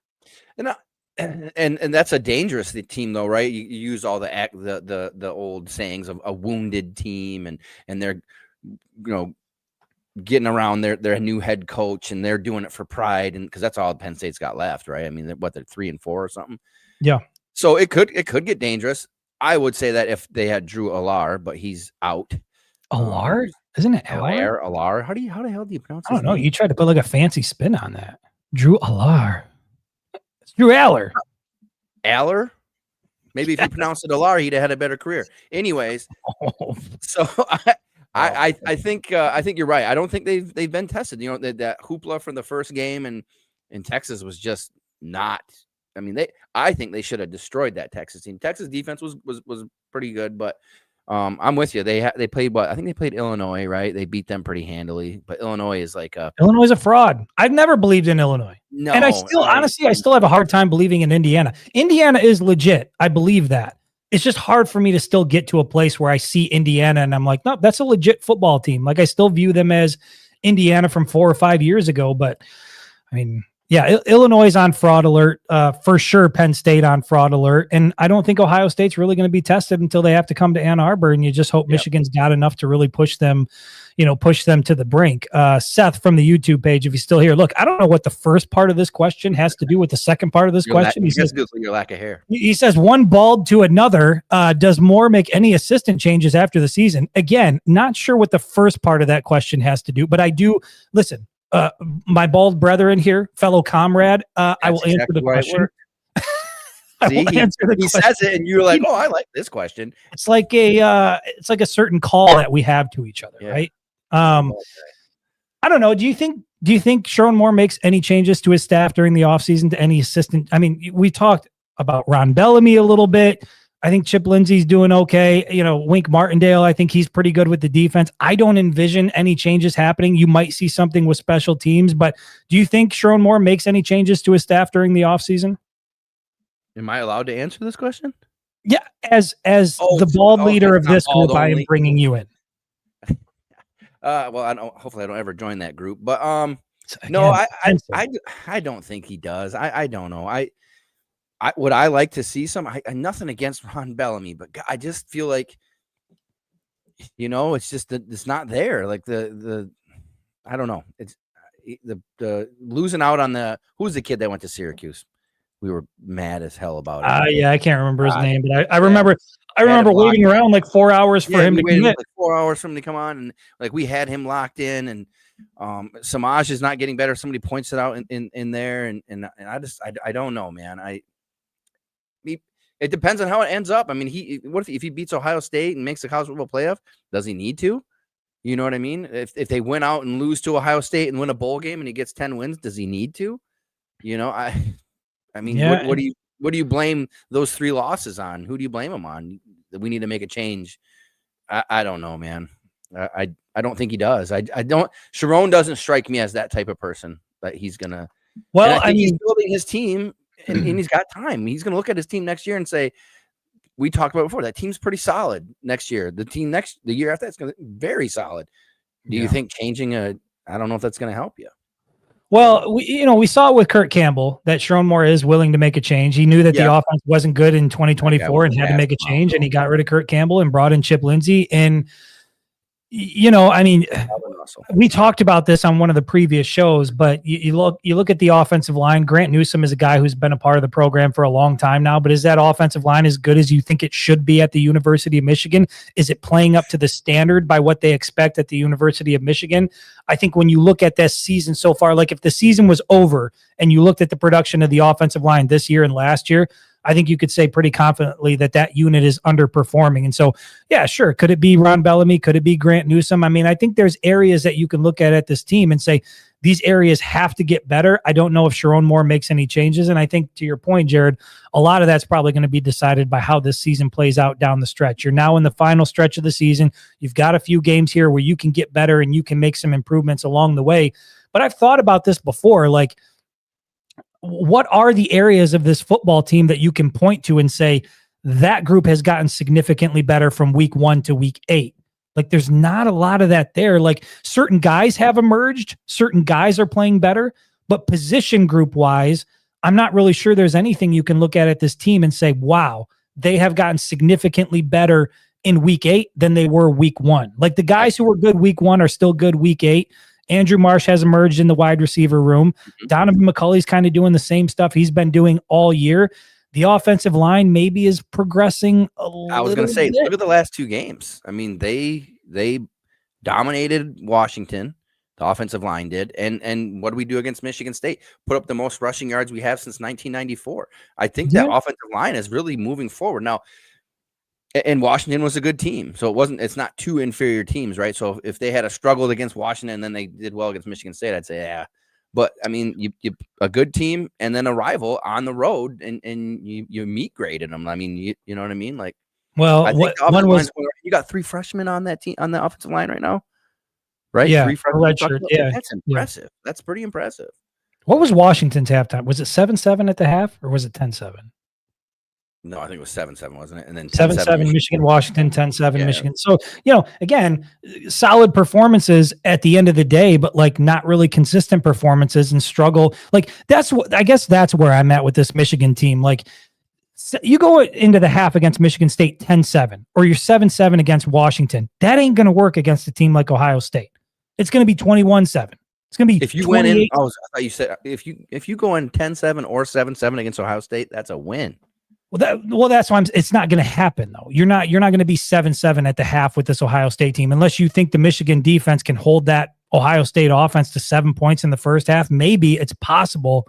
And that's a dangerous team, though, right? You use all the old sayings of a wounded team, and they're getting around their new head coach, and they're doing it for pride, and because that's all Penn State's got left, right? I mean, they're 3-4 or something. Yeah. So it could get dangerous. I would say that if they had Drew Allar, but he's out. Allar? Isn't it Allar? Allar. How the hell do you pronounce I don't know. You tried to put like a fancy spin on that. Drew Allar. Drew Aller. Aller? Maybe if you pronounced it Allar, he'd have had a better career. Anyways, so I think you're right. I don't think they've been tested. That hoopla from the first game in Texas was just not. I mean, I think they should have destroyed that Texas team. Texas defense was pretty good, but I'm with you. They played I think they played Illinois, right? They beat them pretty handily, but Illinois is Illinois is a fraud. I've never believed in Illinois. No, and I still have a hard time believing in Indiana. Indiana is legit. I believe that. It's just hard for me to still get to a place where I see Indiana and I'm like, no, that's a legit football team. Like I still view them as Indiana from 4 or 5 years ago, but I mean, yeah, Illinois is on fraud alert. For sure, Penn State on fraud alert. And I don't think Ohio State's really going to be tested until they have to come to Ann Arbor. And you just hope Michigan's got enough to really push them to the brink. Seth from the YouTube page, if he's still here, look, I don't know what the first part of this question has to do with the second part of this question. He says your lack of hair. He says one bald to another. Does Moore make any assistant changes after the season? Again, not sure what the first part of that question has to do, but I do listen. My bald brethren here, fellow comrade, I will answer the question. He says it, and you're like, "Oh, I like this question." It's like a certain call that we have to each other, right? I don't know. Do you think Sherrone Moore makes any changes to his staff during the offseason to any assistant? I mean, we talked about Ron Bellamy a little bit. I think Chip Lindsey's doing okay. Wink Martindale, I think he's pretty good with the defense. I don't envision any changes happening. You might see something with special teams, but do you think Sherrone Moore makes any changes to his staff during the offseason? Am I allowed to answer this question? Yeah, as the bald leader of this group, I am bringing you in. Well, hopefully I don't ever join that group, but no, I don't think he does. I don't know. Would I like to see some? Nothing against Ron Bellamy, but I just feel like, it's just that it's not there. Like I don't know. It's the losing out on who's the kid that went to Syracuse? We were mad as hell about it. Yeah, I can't remember his name, but I remember waiting around like 4 hours for him to commit. Like 4 hours for him to come on, and like we had him locked in, and Samaj is not getting better. Somebody points it out in there, and I don't know, man. It depends on how it ends up. I mean, if he beats Ohio State and makes the college football playoff, does he need to? You know what I mean? If they win out and lose to Ohio State and win a bowl game and he gets 10 wins, does he need to? I mean, what do what do you blame those 3 losses on? Who do you blame them on? That we need to make a change. I don't know, man. I don't think he does. I don't. Sherrone doesn't strike me as that type of person that he's gonna. Well, I think he's building his team, and he's got time. He's gonna look at his team next year and say, "We talked about before. That team's pretty solid next year. The year after that's gonna be very solid." Do you think changing I don't know if that's gonna help you. Well, we saw it with Kurt Campbell that Sherrone Moore is willing to make a change. He knew that the offense wasn't good in 2024 and had to make a change, and he got rid of Kurt Campbell and brought in Chip Lindsey. And we talked about this on one of the previous shows, but you look at the offensive line. Grant Newsome is a guy who's been a part of the program for a long time now, but is that offensive line as good as you think it should be at the University of Michigan? Is it playing up to the standard by what they expect at the University of Michigan? I think when you look at this season so far, like if the season was over and you looked at the production of the offensive line this year and last year, I think you could say pretty confidently that unit is underperforming. And so, yeah, sure. Could it be Ron Bellamy? Could it be Grant Newsome? I mean, I think there's areas that you can look at this team and say, these areas have to get better. I don't know if Sherrone Moore makes any changes. And I think to your point, Jared, a lot of that's probably going to be decided by how this season plays out down the stretch. You're now in the final stretch of the season. You've got a few games here where you can get better and you can make some improvements along the way. But I've thought about this before, like, what are the areas of this football team that you can point to and say that group has gotten significantly better from week 1 to week 8? Like, there's not a lot of that there. Like, certain guys have emerged, certain guys are playing better, but position group wise, I'm not really sure there's anything you can look at this team and say, wow, they have gotten significantly better in week 8 than they were week 1. Like, the guys who were good week 1 are still good week 8. Andrew Marsh has emerged in the wide receiver room. Donovan McCulley's kind of doing the same stuff he's been doing all year. The offensive line maybe is progressing a little bit. I was going to say, look at the last 2 games. I mean, they dominated Washington. The offensive line did. And what do we do against Michigan State? Put up the most rushing yards we have since 1994. I think that offensive line is really moving forward. Now, and Washington was a good team. So it's not 2 inferior teams, right? So if they had struggled against Washington and then they did well against Michigan State, I'd say, yeah. But I mean, you a good team and then a rival on the road and you meet graded them. I mean, you know what I mean? Like, well, I think you got 3 freshmen on that team, on the offensive line right now, right? Yeah. 3 freshmen. Yeah. That's impressive. Yeah. That's pretty impressive. What was Washington's halftime? Was it 7-7 at the half or was it 10-7? No, I think it was 7-7, wasn't it? And then 7-7 Michigan, Washington, 10-7 Michigan. So, again, solid performances at the end of the day, but like not really consistent performances and struggle. Like that's where I'm at with this Michigan team. Like you go into the half against Michigan State 10-7, or you're 7-7 against Washington. That ain't going to work against a team like Ohio State. It's going to be 21-7. It's going to be if you went in. I thought you said if you go in 10-7 or 7-7 against Ohio State, that's a win. Well, that's why it's not going to happen though. You're not going to be 7-7 at the half with this Ohio State team unless you think the Michigan defense can hold that Ohio State offense to 7 points in the first half. Maybe it's possible.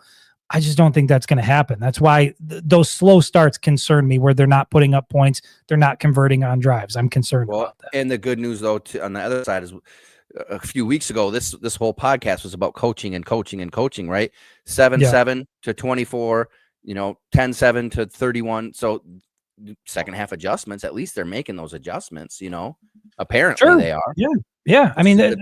I just don't think that's going to happen. That's why those slow starts concern me, where they're not putting up points, they're not converting on drives. I'm concerned about that. And the good news though, on the other side is, a few weeks ago, this whole podcast was about coaching, right? 7-7 to 24. 10-7 to 31. So second half adjustments, at least they're making those adjustments, apparently they are. Yeah. I mean,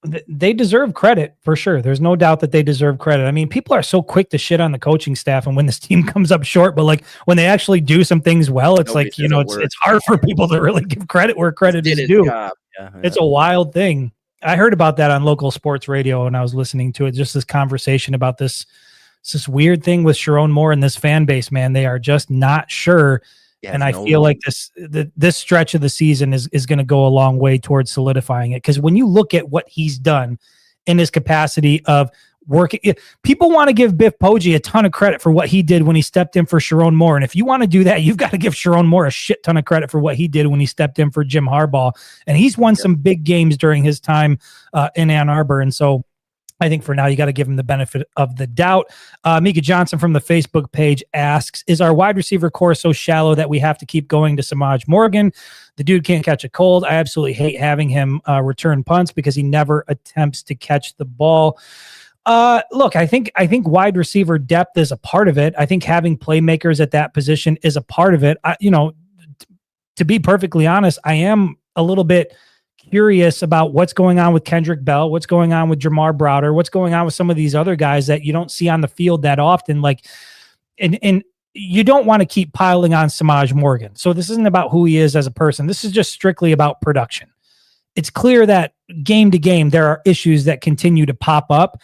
they deserve credit for sure. There's no doubt that they deserve credit. I mean, people are so quick to shit on the coaching staff and when this team comes up short, but like when they actually do some things well, it's like, it's hard for people to really give credit where credit is due. Yeah. It's a wild thing. I heard about that on local sports radio and I was listening to it, just this conversation about this weird thing with Sherrone Moore and this fan base, man. They are just not sure. Yeah, and I feel like this stretch of the season is going to go a long way towards solidifying it. Because when you look at what he's done in his capacity of working, people want to give Biff Poggi a ton of credit for what he did when he stepped in for Sherrone Moore. And if you want to do that, you've got to give Sherrone Moore a shit ton of credit for what he did when he stepped in for Jim Harbaugh. And he's won some big games during his time in Ann Arbor. And so I think for now, you got to give him the benefit of the doubt. Mika Johnson from the Facebook page asks, is our wide receiver core so shallow that we have to keep going to Samaj Morgan? The dude can't catch a cold. I absolutely hate having him return punts because he never attempts to catch the ball. Look, I think wide receiver depth is a part of it. I think having playmakers at that position is a part of it. To be perfectly honest, I am a little bit curious about what's going on with Kendrick Bell, what's going on with Jamar Browder, what's going on with some of these other guys that you don't see on the field that often. Like, and you don't want to keep piling on Samaj Morgan. So this isn't about who he is as a person. This is just strictly about production. It's clear that game to game, there are issues that continue to pop up.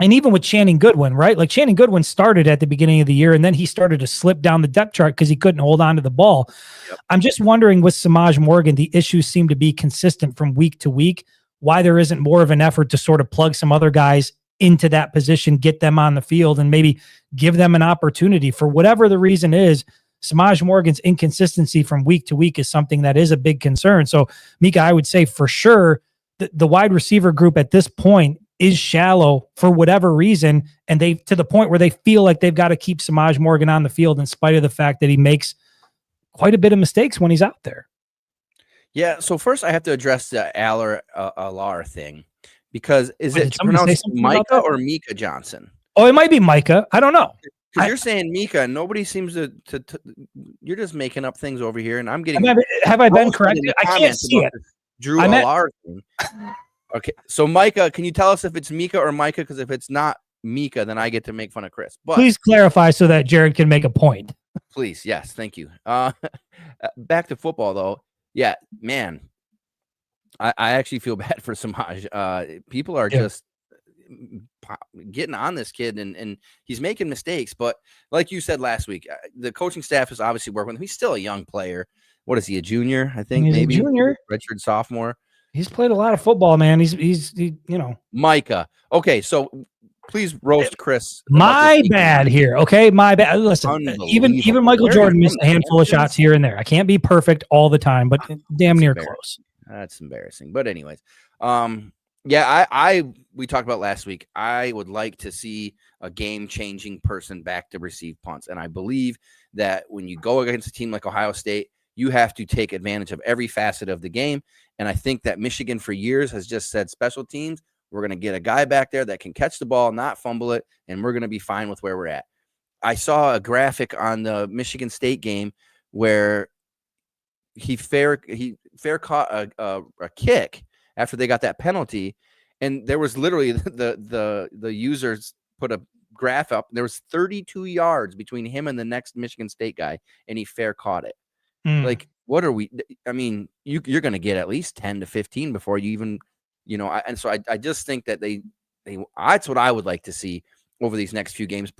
And even with Channing Goodwin, right? Like Channing Goodwin started at the beginning of the year and then he started to slip down the depth chart because he couldn't hold on to the ball. Yep. I'm just wondering with Samaj Morgan, the issues seem to be consistent from week to week, why there isn't more of an effort to sort of plug some other guys into that position, get them on the field and maybe give them an opportunity. For whatever the reason is, Samaj Morgan's inconsistency from week to week is something that is a big concern. So Mika, I would say for sure the wide receiver group at this point is shallow for whatever reason. And they, to the point where they feel like they've got to keep Samaj Morgan on the field in spite of the fact that he makes quite a bit of mistakes when he's out there. Yeah. So first I have to address the Alar thing because is it pronounced Micah or Mika Johnson? Oh, it might be Micah. I don't know. Because you're saying Mika, and nobody seems to you're just making up things over here, and I'm getting. Have I been corrected? I can't see it. Drew Alar thing. Okay, so Micah, can you tell us if it's Mika or Micah? Because if it's not Mika, then I get to make fun of Chris. But please clarify so that Jared can make a point. Please, yes, thank you. Back to football, though. Yeah, man, I actually feel bad for Samaj. People are just getting on this kid, and he's making mistakes. But like you said last week, the coaching staff is obviously working with him. He's still a young player. What is he, a junior? I think maybe a junior, redshirt sophomore. He's played a lot of football, man. He's Micah. Okay, so please roast Chris. My bad here. Okay, my bad. Listen, even Michael Jordan missed a handful of shots here and there. I can't be perfect all the time, but damn near close. That's embarrassing. But anyways, yeah, we talked about last week. I would like to see a game-changing person back to receive punts, and I believe that when you go against a team like Ohio State, you have to take advantage of every facet of the game. And I think that Michigan for years has just said special teams, we're going to get a guy back there that can catch the ball, not fumble it, and we're going to be fine with where we're at. I saw a graphic on the Michigan State game where he fair caught a kick after they got that penalty, and there was literally the users put a graph up. There was 32 yards between him and the next Michigan State guy, and he fair caught it. Like, what are we? I mean, you're going to get at least 10 to 15 before you even, and so I just think that they that's what I would like to see over these next few games.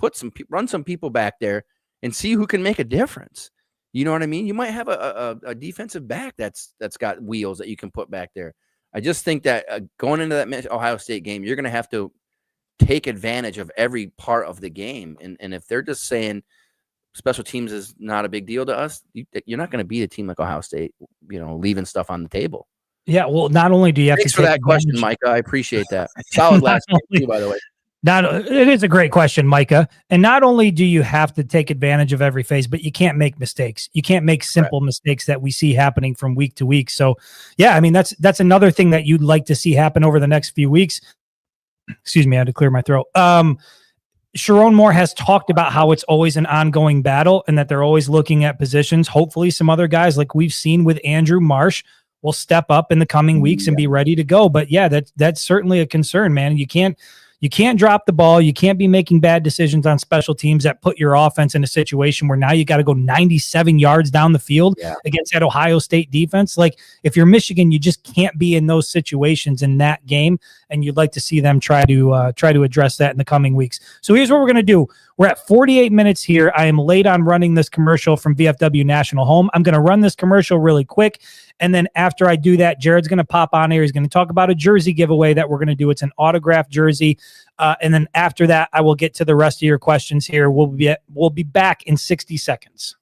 Run some people back there and see who can make a difference. You know what I mean? You might have a defensive back that's got wheels that you can put back there. I just think that going into that Ohio State game, you're going to have to take advantage of every part of the game. And if they're just saying special teams is not a big deal to us, you're not going to beat a team like Ohio State, leaving stuff on the table. Yeah, well, not only do you have Thanks to for that question, Micah. I appreciate that. Solid last game too, by the way. It is a great question, Micah. And not only do you have to take advantage of every phase, but you can't make mistakes. You can't make simple mistakes that we see happening from week to week. So, yeah, I mean, that's another thing that you'd like to see happen over the next few weeks. Excuse me, I had to clear my throat. Sharon Moore has talked about how it's always an ongoing battle and that they're always looking at positions. Hopefully some other guys like we've seen with Andrew Marsh will step up in the coming weeks and be ready to go. But yeah, that's certainly a concern, man. You can't drop the ball. You can't be making bad decisions on special teams that put your offense in a situation where now you got to go 97 yards down the field against that Ohio State defense. Like, if you're Michigan, you just can't be in those situations in that game. And you'd like to see them try to address that in the coming weeks. So here's what we're going to do. We're at 48 minutes here. I am late on running this commercial from VFW National Home. I'm going to run this commercial really quick. And then after I do that, Jared's going to pop on here. He's going to talk about a jersey giveaway that we're going to do. It's an autographed jersey. And then after that, I will get to the rest of your questions here. We'll be back in 60 seconds.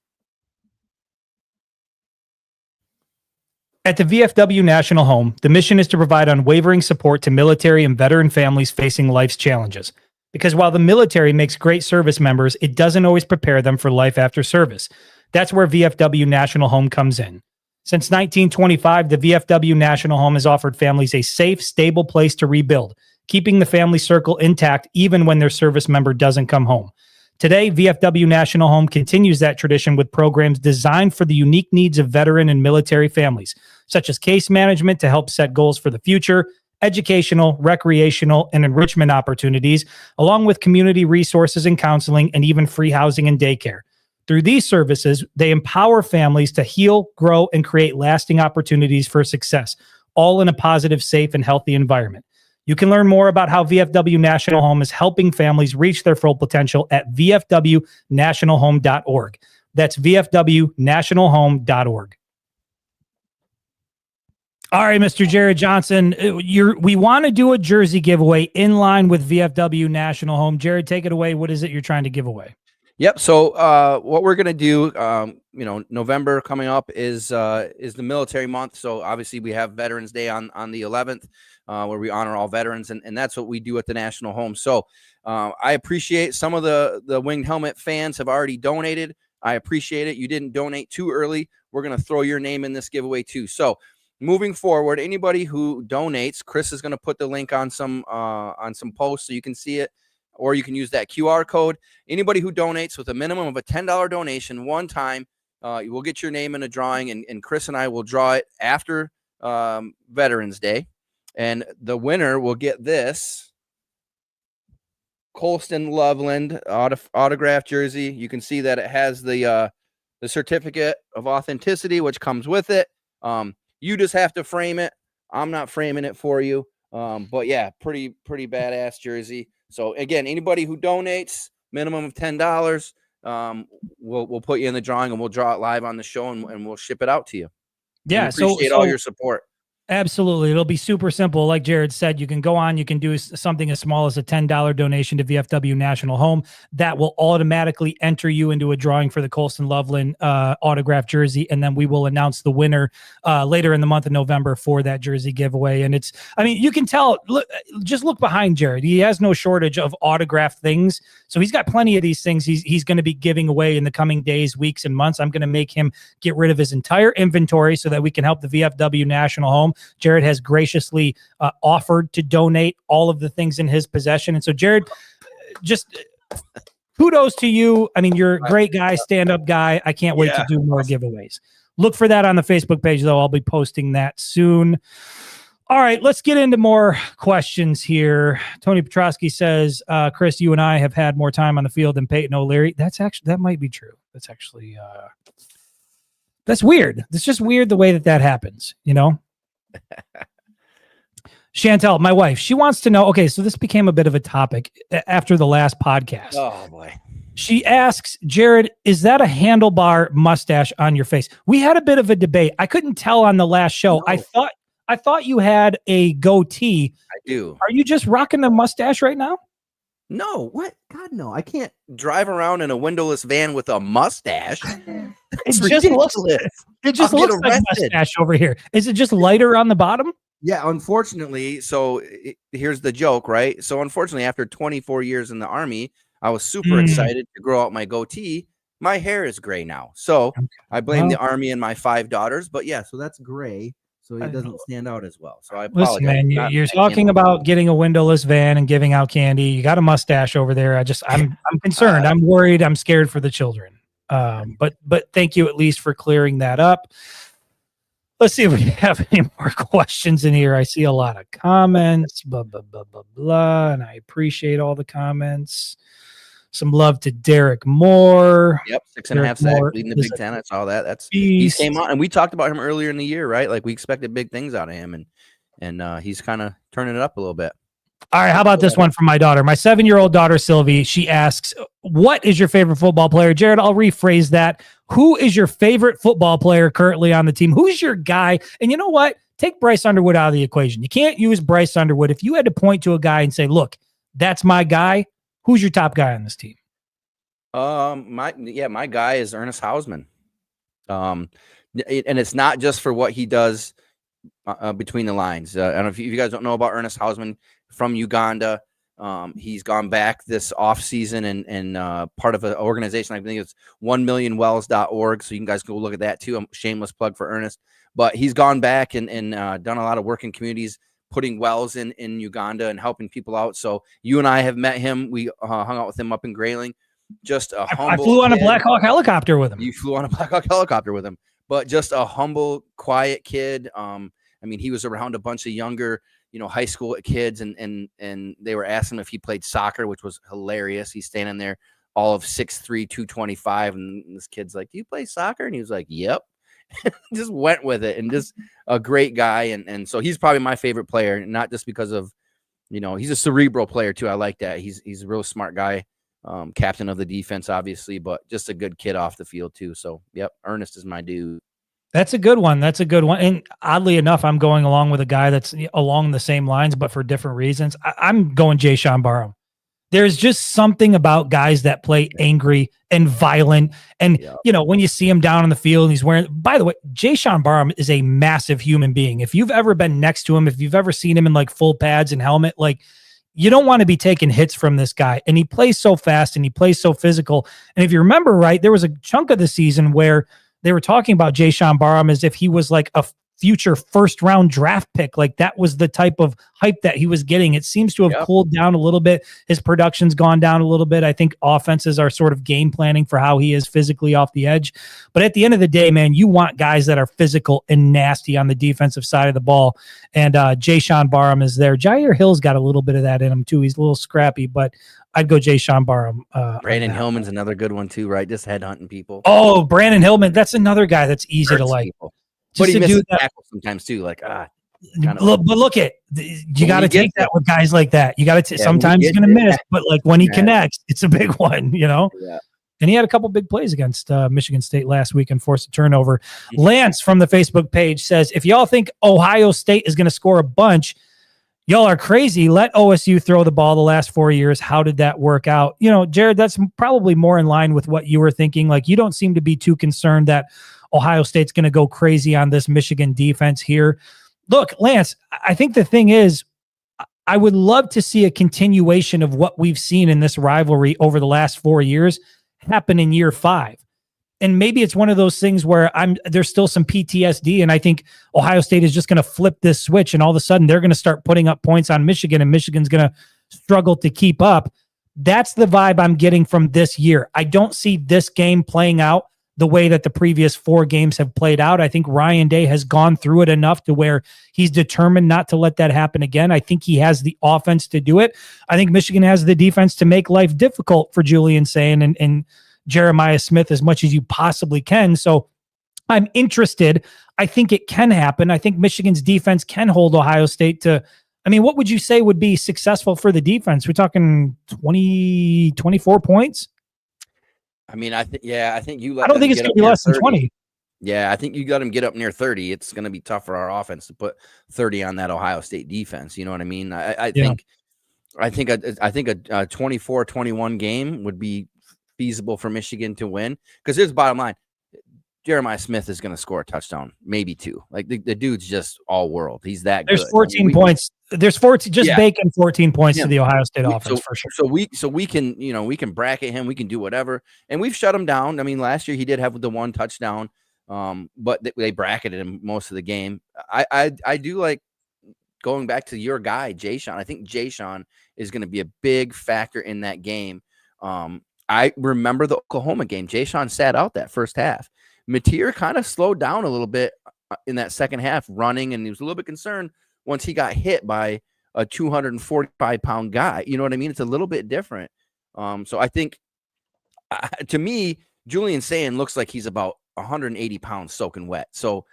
At the VFW National Home, the mission is to provide unwavering support to military and veteran families facing life's challenges. Because while the military makes great service members, it doesn't always prepare them for life after service. That's where VFW National Home comes in. Since 1925, the VFW National Home has offered families a safe, stable place to rebuild, keeping the family circle intact even when their service member doesn't come home. Today, VFW National Home continues that tradition with programs designed for the unique needs of veteran and military families, such as case management to help set goals for the future, educational, recreational, and enrichment opportunities, along with community resources and counseling, and even free housing and daycare. Through these services, they empower families to heal, grow, and create lasting opportunities for success, all in a positive, safe, and healthy environment. You can learn more about how VFW National Home is helping families reach their full potential at vfwnationalhome.org. That's vfwnationalhome.org. All right, Mr. Jared Johnson, we want to do a jersey giveaway in line with VFW National Home. Jared, take it away. What is it you're trying to give away? Yep. So what we're going to do, November coming up is the military month. So obviously we have Veterans Day on the 11th. Where we honor all veterans, and that's what we do at the National Home. So I appreciate some of the Winged Helmet fans have already donated. I appreciate it. You didn't donate too early. We're going to throw your name in this giveaway too. So moving forward, anybody who donates, Chris is going to put the link on some posts so you can see it, or you can use that QR code. Anybody who donates with a minimum of a $10 donation one time, you will get your name in a drawing, and Chris and I will draw it after Veterans Day. And the winner will get this Colston Loveland autographed jersey. You can see that it has the certificate of authenticity, which comes with it. You just have to frame it. I'm not framing it for you. But yeah, pretty badass jersey. So again, anybody who donates, minimum of $10, we'll put you in the drawing, and we'll draw it live on the show, and we'll ship it out to you. Yeah, we appreciate all your support. Absolutely. It'll be super simple. Like Jared said, you can go on, you can do something as small as a $10 donation to VFW National Home. That will automatically enter you into a drawing for the Colston Loveland autograph jersey. And then we will announce the winner later in the month of November for that jersey giveaway. And you can tell, just look behind Jared. He has no shortage of autographed things. So he's got plenty of these things he's going to be giving away in the coming days, weeks, and months. I'm going to make him get rid of his entire inventory so that we can help the VFW National Home. Jared has graciously offered to donate all of the things in his possession. And so, Jared, just kudos to you. I mean, you're a great guy, stand-up guy. I can't wait to do more giveaways. Look for that on the Facebook page, though. I'll be posting that soon. All right, let's get into more questions here. Tony Petrosky says, Chris, you and I have had more time on the field than Peyton O'Leary. That might be true. That's actually, that's weird. It's just weird the way that happens, you know? Chantel, my wife, she wants to know, okay, so this became a bit of a topic after the last podcast. Oh boy. She asks, Jared, is that a handlebar mustache on your face? We had a bit of a debate. I couldn't tell on the last show. No. I thought you had a goatee. I do. Are you just rocking the mustache right now? No, what? God, no. I can't drive around in a windowless van with a mustache. It just looks like mustache over here. Is it just lighter on the bottom? Yeah, unfortunately. So here's the joke, right? So unfortunately, after 24 years in the Army, I was super excited to grow out my goatee. My hair is gray now. So I blame the Army and my 5 daughters. But yeah, so that's gray. So it doesn't stand out as well. So I apologize. Listen, man, you're talking about getting a windowless van and giving out candy. You got a mustache over there. I'm concerned. I'm worried. I'm scared for the children. But thank you at least for clearing that up. Let's see if we have any more questions in here. I see a lot of comments, blah, blah, blah, blah, blah. And I appreciate all the comments. Some love to Derek Moore. Yep, 6.5 sacks, leading the Big Ten. I saw that. He came on, and we talked about him earlier in the year, right? Like we expected big things out of him, and he's kind of turning it up a little bit. All right, how about this one from my daughter? My 7-year-old daughter, Sylvie, she asks, what is your favorite football player? Jared, I'll rephrase that. Who is your favorite football player currently on the team? Who's your guy? And you know what? Take Bryce Underwood out of the equation. You can't use Bryce Underwood. If you had to point to a guy and say, look, that's my guy, who's your top guy on this team? My guy is Ernest Hausmann. And it's not just for what he does between the lines. I don't know if you guys don't know about Ernest Hausmann from Uganda. He's gone back this off season and part of an organization. I think it's 1millionwells.org. So you guys go look at that too. Shameless plug for Ernest, but he's gone back and done a lot of work in communities, putting wells in Uganda and helping people out. So you and I have met him. We hung out with him up in Grayling. Just a humble. I flew on a Black Hawk helicopter with him. You flew on a Black Hawk helicopter with him, but just a humble, quiet kid. I mean, he was around a bunch of younger, high school kids, and they were asking him if he played soccer, which was hilarious. He's standing there, all of 6'3", 225, and this kid's like, "Do you play soccer?" And he was like, "Yep." Just went with it, and just a great guy. And so he's probably my favorite player, not just because of, he's a cerebral player too. I like that. He's a real smart guy, captain of the defense, obviously, but just a good kid off the field too. So, yep, Ernest is my dude. That's a good one. And oddly enough, I'm going along with a guy that's along the same lines, but for different reasons. I'm going Jayshon Barham. There's just something about guys that play angry and violent. And, when you see him down on the field and he's wearing, by the way, Jayshon Barham is a massive human being. If you've ever been next to him, if you've ever seen him in like full pads and helmet, like you don't want to be taking hits from this guy. And he plays so fast and he plays so physical. And if you remember right, there was a chunk of the season where they were talking about Jayshon Barham as if he was like a future first-round draft pick. Like that was the type of hype that he was getting. It seems to have cooled down a little bit. His production's gone down a little bit. I think offenses are sort of game planning for how he is physically off the edge. But at the end of the day, man, you want guys that are physical and nasty on the defensive side of the ball. And Jayshon Barham is there. Jair Hill's got a little bit of that in him too. He's a little scrappy, but I'd go Jayshon Barham. Brandon Hillman's another good one too, right? Just headhunting people. Oh, Brandon Hillman. That's another guy that's easy to like. People. But he misses tackles sometimes too. Like, but look at, you got to take that with guys like that. You got to, sometimes he's going to miss, but like when he connects, it's a big one, Yeah. And he had a couple big plays against Michigan State last week and forced a turnover. Lance from the Facebook page says, if y'all think Ohio State is going to score a bunch, y'all are crazy. Let OSU throw the ball the last 4 years. How did that work out? Jared, that's probably more in line with what you were thinking. Like, you don't seem to be too concerned that Ohio State's going to go crazy on this Michigan defense here. Look, Lance, I think the thing is, I would love to see a continuation of what we've seen in this rivalry over the last 4 years happen in year 5. And maybe it's one of those things where there's still some PTSD, and I think Ohio State is just going to flip this switch, and all of a sudden they're going to start putting up points on Michigan, and Michigan's going to struggle to keep up. That's the vibe I'm getting from this year. I don't see this game playing out the way that the previous 4 games have played out. I think Ryan Day has gone through it enough to where he's determined not to let that happen again. I think he has the offense to do it. I think Michigan has the defense to make life difficult for Julian Sayin and Jeremiah Smith as much as you possibly can. So I'm interested. I think it can happen. I think Michigan's defense can hold Ohio State to, what would you say would be successful for the defense? We're talking 20, 24 points? I think you. I don't think it's going to be less than 20. Yeah, I think you got him get up near 30. It's going to be tough for our offense to put 30 on that Ohio State defense. You know what I mean? I think a 24-21 game would be feasible for Michigan to win, because here's the bottom line: Jeremiah Smith is going to score a touchdown, maybe 2. Like the dude's just all world. He's that good. There's 14 points. There's 14. Just baking 14 points to the Ohio State offense for sure. So we can we can bracket him. We can do whatever, and we've shut him down. Last year he did have the 1 touchdown, but they bracketed him most of the game. I do like going back to your guy Jayshon. I think Jayshon is going to be a big factor in that game. I remember the Oklahoma game. Jayshon sat out that first half. Mateer kind of slowed down a little bit in that second half running, and he was a little bit concerned once he got hit by a 245-pound guy. You know what I mean? It's a little bit different. So I think, to me, Julian Sayin looks like he's about 180 pounds soaking wet. So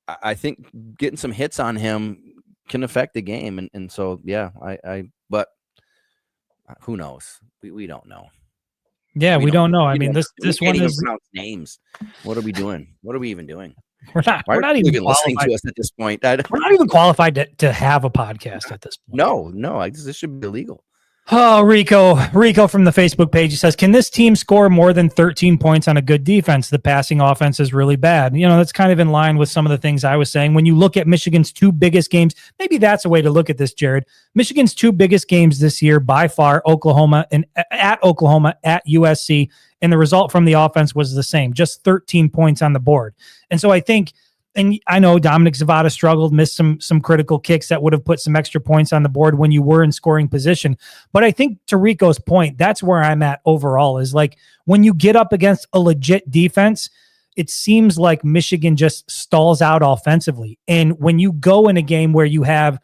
I think getting some hits on him can affect the game. And so, yeah, but who knows? We don't know. Yeah, we don't know. This one is names. What are we doing? What are we even doing? We're not even listening to us at this point. We're not even qualified to have a podcast at this point. No, this should be illegal. Oh, Rico from the Facebook page, he says, can this team score more than 13 points on a good defense? The passing offense is really bad. That's kind of in line with some of the things I was saying. When you look at Michigan's 2 biggest games, maybe that's a way to look at this, Jared. Michigan's 2 biggest games this year, by far, Oklahoma, at USC. And the result from the offense was the same, just 13 points on the board. And so I think and I know Dominic Zavada struggled, missed some critical kicks that would have put some extra points on the board when you were in scoring position. But I think to Rico's point, that's where I'm at overall, is like when you get up against a legit defense, it seems like Michigan just stalls out offensively. And when you go in a game where you have,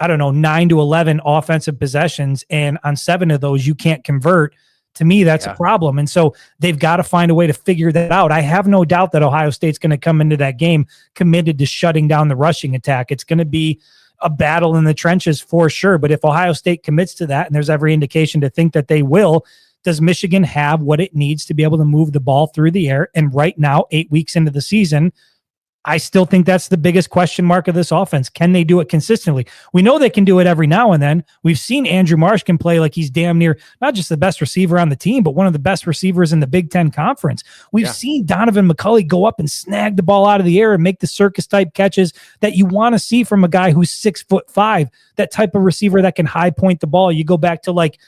I don't know, 9 to 11 offensive possessions, and on 7 of those you can't convert, to me, that's a problem. And so they've got to find a way to figure that out. I have no doubt that Ohio State's going to come into that game committed to shutting down the rushing attack. It's going to be a battle in the trenches for sure. But if Ohio State commits to that, and there's every indication to think that they will, does Michigan have what it needs to be able to move the ball through the air? And right now, 8 weeks into the season, I still think that's the biggest question mark of this offense. Can they do it consistently? We know they can do it every now and then. We've seen Andrew Marsh can play like he's damn near not just the best receiver on the team, but one of the best receivers in the Big Ten Conference. We've seen Donovan McCulley go up and snag the ball out of the air and make the circus type catches that you want to see from a guy who's 6'5", that type of receiver that can high point the ball. You go back to like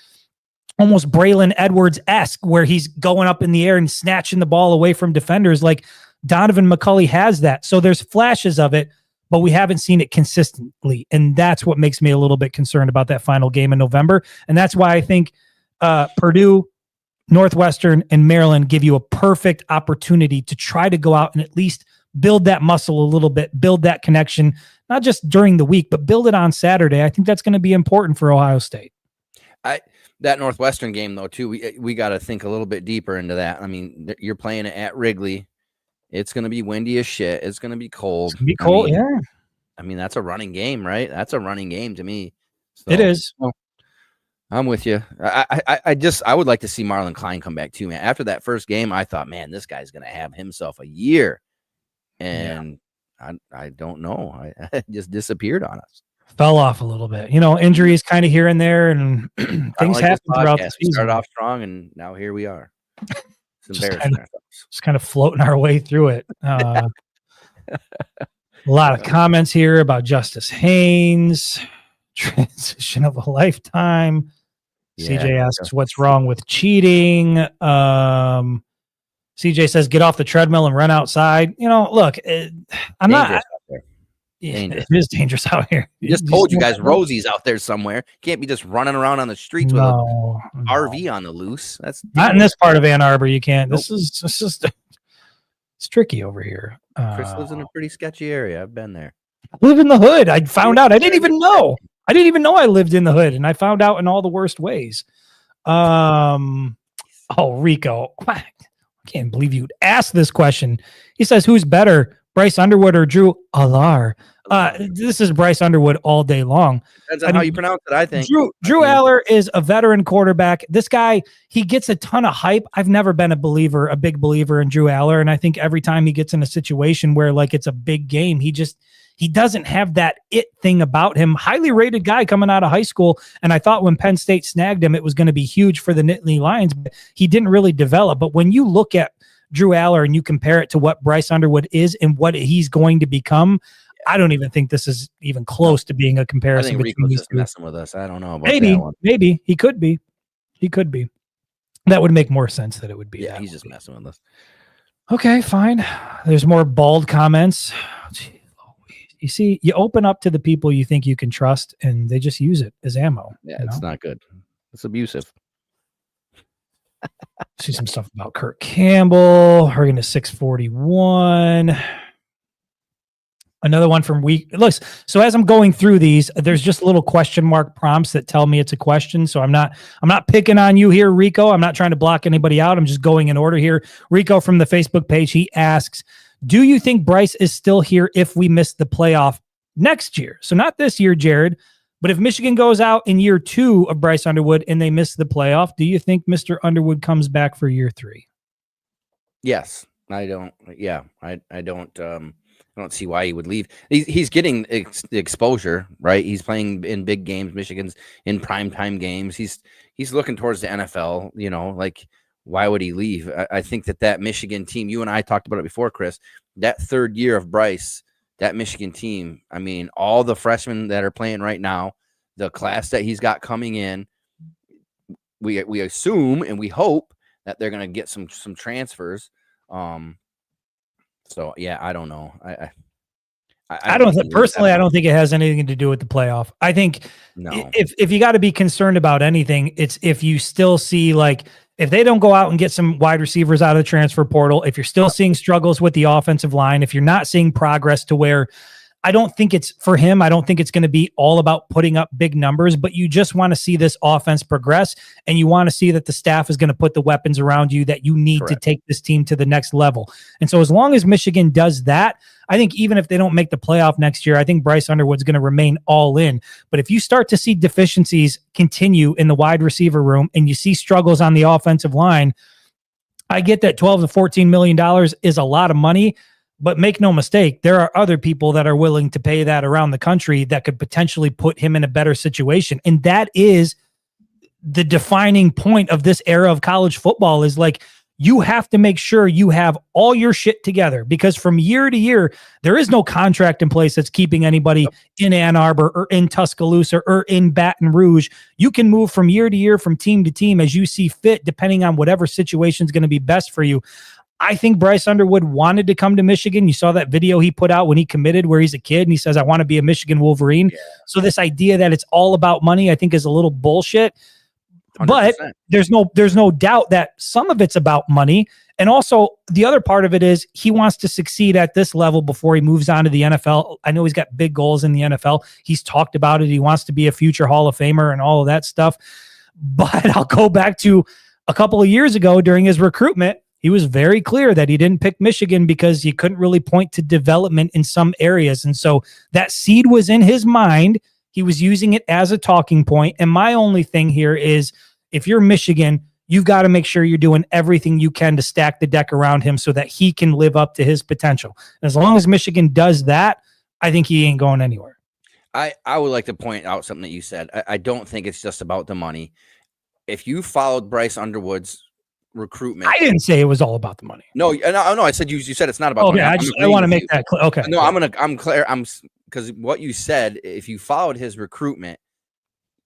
almost Braylon Edwards-esque, where he's going up in the air and snatching the ball away from defenders. Like, Donovan McCulley has that. So there's flashes of it, but we haven't seen it consistently. And that's what makes me a little bit concerned about that final game in November. And that's why I think Purdue, Northwestern, and Maryland give you a perfect opportunity to try to go out and at least build that muscle a little bit, build that connection, not just during the week, but build it on Saturday. I think that's going to be important for Ohio State. That Northwestern game, though, too, we got to think a little bit deeper into that. I mean, you're playing it at Wrigley. It's going to be windy as shit. It's going to be cold. It's going to be cold, I mean, that's a running game, right? That's a running game to me. So, it is. I'm with you. I would like to see Marlon Klein come back too, man. After that first game, I thought, man, this guy's going to have himself a year. And I don't know. I just disappeared on us. Fell off a little bit. Injuries kind of here and there, and things happen throughout the season. We started off strong, and now here we are. It's embarrassing. Just kind of floating our way through it. A lot of comments here about Justice Haynes, transition of a lifetime. CJ asks, what's wrong with cheating? CJ says, get off the treadmill and run outside. Look, I'm not. It is dangerous out here. Just told you guys, Rosie's out there somewhere. Can't be just running around on the streets with an RV on the loose. That's not in this part of Ann Arbor. You can't. Nope. This is just it's tricky over here. Chris lives in a pretty sketchy area. I've been there. I live in the hood. I found out. I didn't even know I lived in the hood, and I found out in all the worst ways. Rico, I can't believe you'd ask this question. He says, who's better, Bryce Underwood or Drew Allar? This is Bryce Underwood all day long. Depends on how you pronounce it, I think. Drew Allar is a veteran quarterback. This guy, he gets a ton of hype. I've never been a big believer in Drew Allar, and I think every time he gets in a situation where like it's a big game, he doesn't have that it thing about him. Highly rated guy coming out of high school, and I thought when Penn State snagged him, it was going to be huge for the Nittany Lions, but he didn't really develop. But when you look at Drew Allar and you compare it to what Bryce Underwood is and what he's going to become, I don't even think this is even close to being a comparison. I think Rico's just messing with us. I don't know about maybe, that one. Maybe he could be. That would make more sense that it would be. Yeah, he's just messing with us. Okay, fine. There's more bald comments. You see, you open up to the people you think you can trust, and they just use it as ammo. Yeah, it's not good. It's abusive. See some stuff about Kirk Campbell. Hurrying to 641. Another one from week. Look, so as I'm going through these, there's just little question mark prompts that tell me it's a question. So I'm not picking on you here, Rico. I'm not trying to block anybody out. I'm just going in order here. Rico from the Facebook page, he asks, do you think Bryce is still here if we miss the playoff next year? So not this year, Jared, but if Michigan goes out in year 2 of Bryce Underwood and they miss the playoff, do you think Mr. Underwood comes back for year 3? Yes, I don't. Yeah, I don't. I don't see why he would leave. He's getting exposure, right? He's playing in big games. Michigan's in primetime games. He's looking towards the NFL. Like, why would he leave? I think that Michigan team, you and I talked about it before, Chris, that third year of Bryce, that Michigan team, I mean, all the freshmen that are playing right now, the class that he's got coming in, we assume and we hope that they're going to get some transfers. So yeah, I don't know. I don't think personally. I don't think it has anything to do with the playoff. I think if you got to be concerned about anything, it's if you still see like if they don't go out and get some wide receivers out of the transfer portal, if you're still seeing struggles with the offensive line, if you're not seeing progress to where I don't think it's for him. I don't think it's going to be all about putting up big numbers, but you just want to see this offense progress and you want to see that the staff is going to put the weapons around you that you need to take this team to the next level. And so as long as Michigan does that, I think even if they don't make the playoff next year, I think Bryce Underwood's going to remain all in. But if you start to see deficiencies continue in the wide receiver room and you see struggles on the offensive line, I get that $12 to $14 million is a lot of money. But make no mistake, there are other people that are willing to pay that around the country that could potentially put him in a better situation. And that is the defining point of this era of college football is like, you have to make sure you have all your shit together because from year to year, there is no contract in place that's keeping anybody in Ann Arbor or in Tuscaloosa or in Baton Rouge. You can move from year to year, from team to team as you see fit, depending on whatever situation is going to be best for you. I think Bryce Underwood wanted to come to Michigan. You saw that video he put out when he committed where he's a kid and he says, I want to be a Michigan Wolverine. Yeah. So this idea that it's all about money, I think is a little bullshit. 100%. But there's no doubt that some of it's about money. And also the other part of it is he wants to succeed at this level before he moves on to the NFL. I know he's got big goals in the NFL. He's talked about it. He wants to be a future Hall of Famer and all of that stuff. But I'll go back to a couple of years ago during his recruitment. He was very clear that he didn't pick Michigan because he couldn't really point to development in some areas. And so that seed was in his mind. He was using it as a talking point. And my only thing here is if you're Michigan, you've got to make sure you're doing everything you can to stack the deck around him so that he can live up to his potential. And as long as Michigan does that, I think he ain't going anywhere. I would like to point out something that you said. I don't think it's just about the money. If you followed Bryce Underwood's recruitment, I didn't say it was all about the money. No. I said you said it's not about. Okay, I want to make that clear. Okay. No, I'm clear. Because what you said, if you followed his recruitment,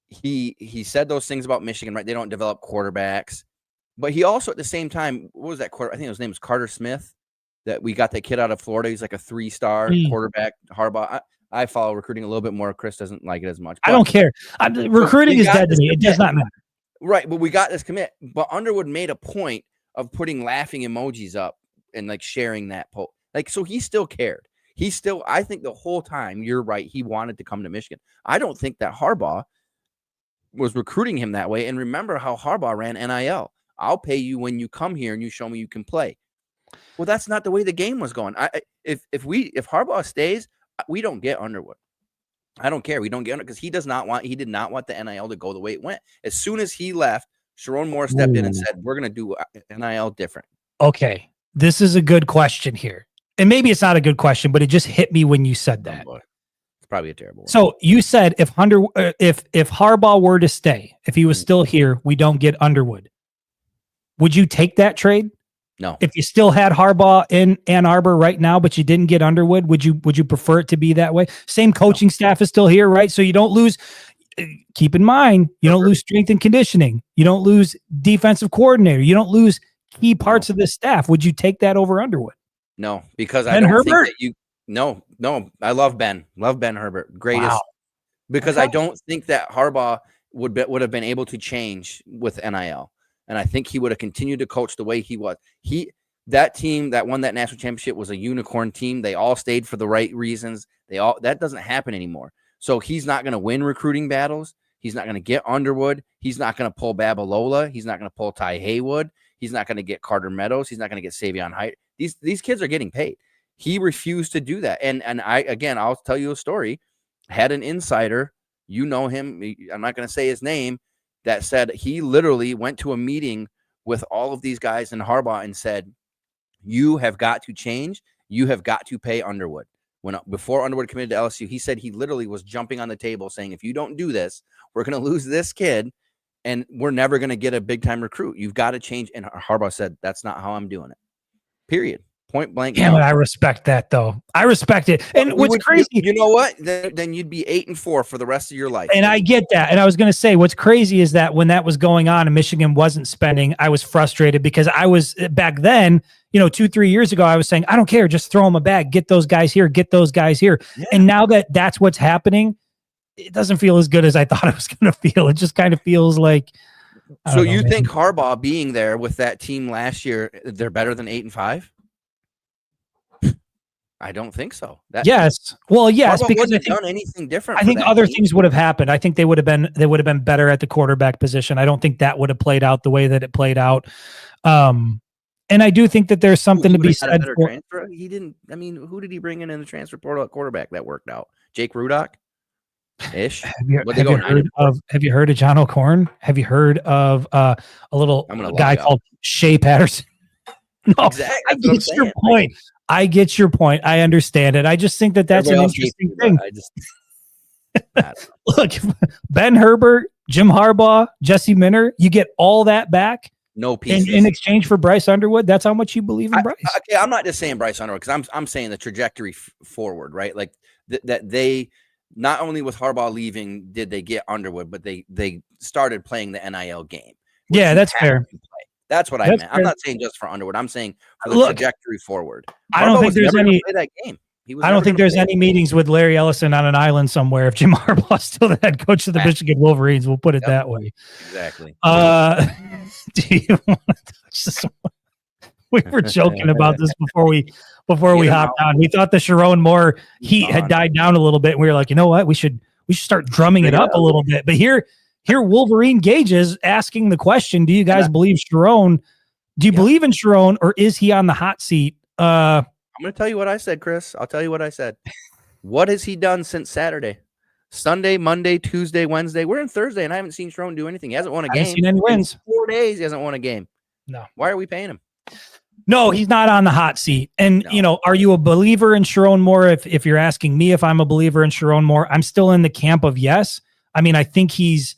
he said those things about Michigan, right? They don't develop quarterbacks, but he also at the same time, what was that quarter? I think his name was Carter Smith. That we got that kid out of Florida. He's like a 3-star quarterback. Harbaugh. I follow recruiting a little bit more. Chris doesn't like it as much. I don't care. Recruiting is dead to me. It does not matter. Right, but we got this commit. But Underwood made a point of putting laughing emojis up and like sharing that post. Like, so he still cared. I think the whole time, you're right, he wanted to come to Michigan. I don't think that Harbaugh was recruiting him that way. And remember how Harbaugh ran NIL. I'll pay you when you come here and you show me you can play. Well, that's not the way the game was going. If Harbaugh stays, we don't get Underwood. I don't care. We don't get it because he did not want the NIL to go the way it went. As soon as he left, Sharon Moore stepped in and said, we're going to do NIL different. Okay. This is a good question here. And maybe it's not a good question, but it just hit me when you said that. Oh, it's probably a terrible one. So you said if Harbaugh were to stay, if he was still here, we don't get Underwood. Would you take that trade? No. If you still had Harbaugh in Ann Arbor right now, but you didn't get Underwood, would you prefer it to be that way? Same coaching staff is still here, right? So you don't lose. Keep in mind, you don't lose strength and conditioning. You don't lose defensive coordinator. You don't lose key parts of the staff. Would you take that over Underwood? No, because I don't think that you. No. I love Ben. Love Ben Herbert. Greatest. Wow. Because I don't think that Harbaugh would have been able to change with NIL. And I think he would have continued to coach the way he was. That team that won that national championship was a unicorn team. They all stayed for the right reasons. That doesn't happen anymore. So he's not going to win recruiting battles. He's not going to get Underwood. He's not going to pull Babalola. He's not going to pull Ty Haywood. He's not going to get Carter Meadows. He's not going to get Savion Height. These kids are getting paid. He refused to do that. And I'll tell you a story. Had an insider, you know him. I'm not going to say his name. That said he literally went to a meeting with all of these guys in Harbaugh and said, you have got to change. You have got to pay Underwood. Before Underwood committed to LSU, he said he literally was jumping on the table saying, if you don't do this, we're going to lose this kid and we're never going to get a big-time recruit. You've got to change. And Harbaugh said, that's not how I'm doing it. Period. Point blank. Damn it, I respect that though. I respect it. And what's crazy, you know what? Then you'd be 8-4 for the rest of your life. And I get that. And I was going to say, what's crazy is that when that was going on and Michigan wasn't spending, I was frustrated because I was back then, 2-3 years ago, I was saying, I don't care, just throw them a bag, get those guys here, get those guys here. Yeah. And now that that's what's happening, it doesn't feel as good as I thought it was going to feel. It just kind of feels like. So you think Harbaugh being there with that team last year, they're better than 8-5? I don't think so. Yes. Well, yes, Harbaugh because I think done anything different. I think other things would have happened. I think they would have been better at the quarterback position. I don't think that would have played out the way that it played out. And I do think that there's something to be said for transfer. He didn't. I mean, who did he bring in the transfer portal at quarterback that worked out? Jake Rudock. Ish. Have you heard of John O'Corn? Have you heard of a little guy called Shea Patterson? No, exactly. I get your point. I get your point. I understand it. I just think that that's an interesting thing. Look, Ben Herbert, Jim Harbaugh, Jesse Minter, you get all that back. No pieces in exchange for Bryce Underwood. That's how much you believe in Bryce. Okay, I'm not just saying Bryce Underwood because I'm saying the trajectory forward, right? Like that they not only with Harbaugh leaving did they get Underwood, but they started playing the NIL game. Yeah, that's fair. That's what I meant. Fair. I'm not saying just for Underwood. I'm saying for the trajectory forward. I don't think there's any. That game. I don't think there's any meetings with Larry Ellison on an island somewhere. If Jim Harbaugh's still the head coach of the Michigan Wolverines, we'll put it that way. Exactly. Do you want to touch this one? We were joking about this before we hopped on. We thought the Sharon Moore heat had died down a little bit. And we were like, you know what? We should start drumming it up a little bit. But here Wolverine Gage is asking the question: do you guys believe Sharon? Do you believe in Sharon, or is he on the hot seat? I'm going to tell you what I said, Chris. I'll tell you what I said. What has he done since Saturday? Sunday, Monday, Tuesday, Wednesday. We're in Thursday, and I haven't seen Sharon do anything. He hasn't won a game. I haven't seen any wins. In 4 days, he hasn't won a game. No. Why are we paying him? No, he's not on the hot seat. And, are you a believer in Sharon Moore? If you're asking me if I'm a believer in Sharon Moore, I'm still in the camp of yes. I mean, I think he's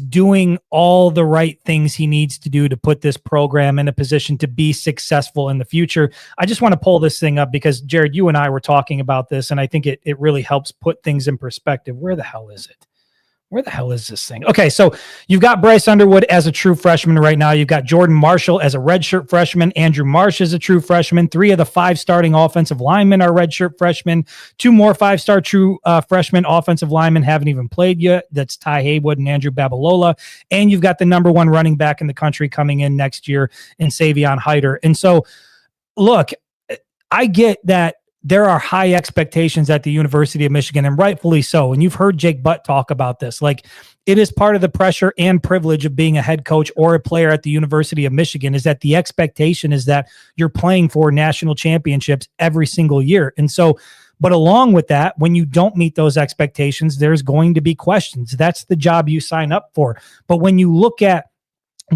doing all the right things he needs to do to put this program in a position to be successful in the future. I just want to pull this thing up because, Jared, you and I were talking about this, and I think it really helps put things in perspective. Where the hell is it? Where the hell is this thing? Okay, so you've got Bryce Underwood as a true freshman right now. You've got Jordan Marshall as a redshirt freshman. Andrew Marsh is a true freshman. 3 of the 5 starting offensive linemen are redshirt freshmen. 2 more 5-star true freshman offensive linemen haven't even played yet. That's Ty Haywood and Andrew Babalola. And you've got the number 1 running back in the country coming in next year in Savion Hyder. And so, look, I get that there are high expectations at the University of Michigan, and rightfully so. And you've heard Jake Butt talk about this. Like, it is part of the pressure and privilege of being a head coach or a player at the University of Michigan is that the expectation is that you're playing for national championships every single year. And so, but along with that, when you don't meet those expectations, there's going to be questions. That's the job you sign up for. But when you look at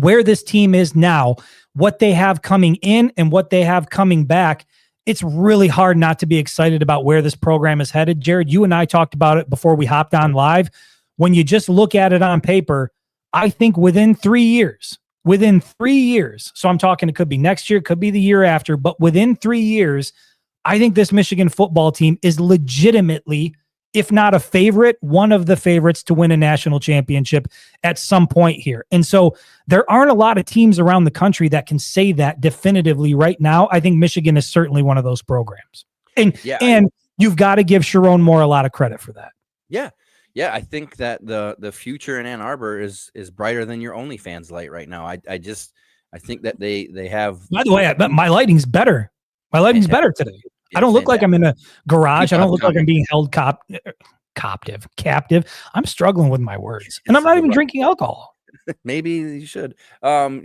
where this team is now, what they have coming in and what they have coming back, it's really hard not to be excited about where this program is headed. Jared, you and I talked about it before we hopped on live. When you just look at it on paper, I think within 3 years, so I'm talking it could be next year, could be the year after, but within 3 years, I think this Michigan football team is legitimately, if not a favorite, one of the favorites to win a national championship at some point here. And so there aren't a lot of teams around the country that can say that definitively right now. I think Michigan is certainly one of those programs. And you've got to give Sharon Moore a lot of credit for that. Yeah. Yeah, I think that the future in Ann Arbor is brighter than your OnlyFans light right now. I think that they have. By the way, my lighting's better. My lighting's better today. I don't look like I'm in a garage. I don't look like I'm being held captive. I'm struggling with my words, and I'm not even drinking alcohol. Maybe you should. No,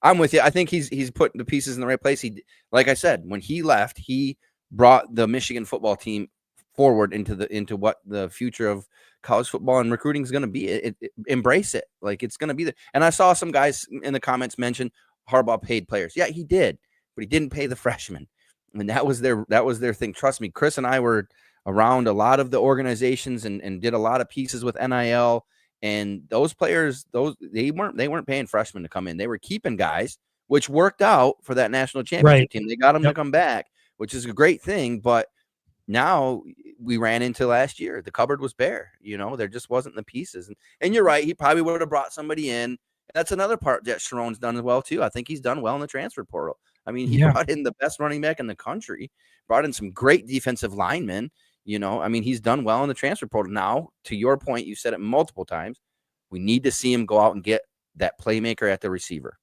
I'm with you. I think he's putting the pieces in the right place. Like I said, when he left, he brought the Michigan football team forward into what the future of college football and recruiting is going to be. Embrace it. Like, it's going to be there. And I saw some guys in the comments mention Harbaugh paid players. Yeah, he did. But he didn't pay the freshmen. And that was their thing. Trust me, Chris and I were around a lot of the organizations and did a lot of pieces with NIL. And those players, they weren't paying freshmen to come in. They were keeping guys which worked out for that national championship team. They got him to come back, which is a great thing. But now we ran into last year. The cupboard was bare. There just wasn't the pieces. And you're right. He probably would have brought somebody in. That's another part that Sharon's done as well, too. I think he's done well in the transfer portal. I mean, he brought in the best running back in the country, brought in some great defensive linemen. I mean, he's done well in the transfer portal. Now, to your point, you said it multiple times, we need to see him go out and get that playmaker at the receiver.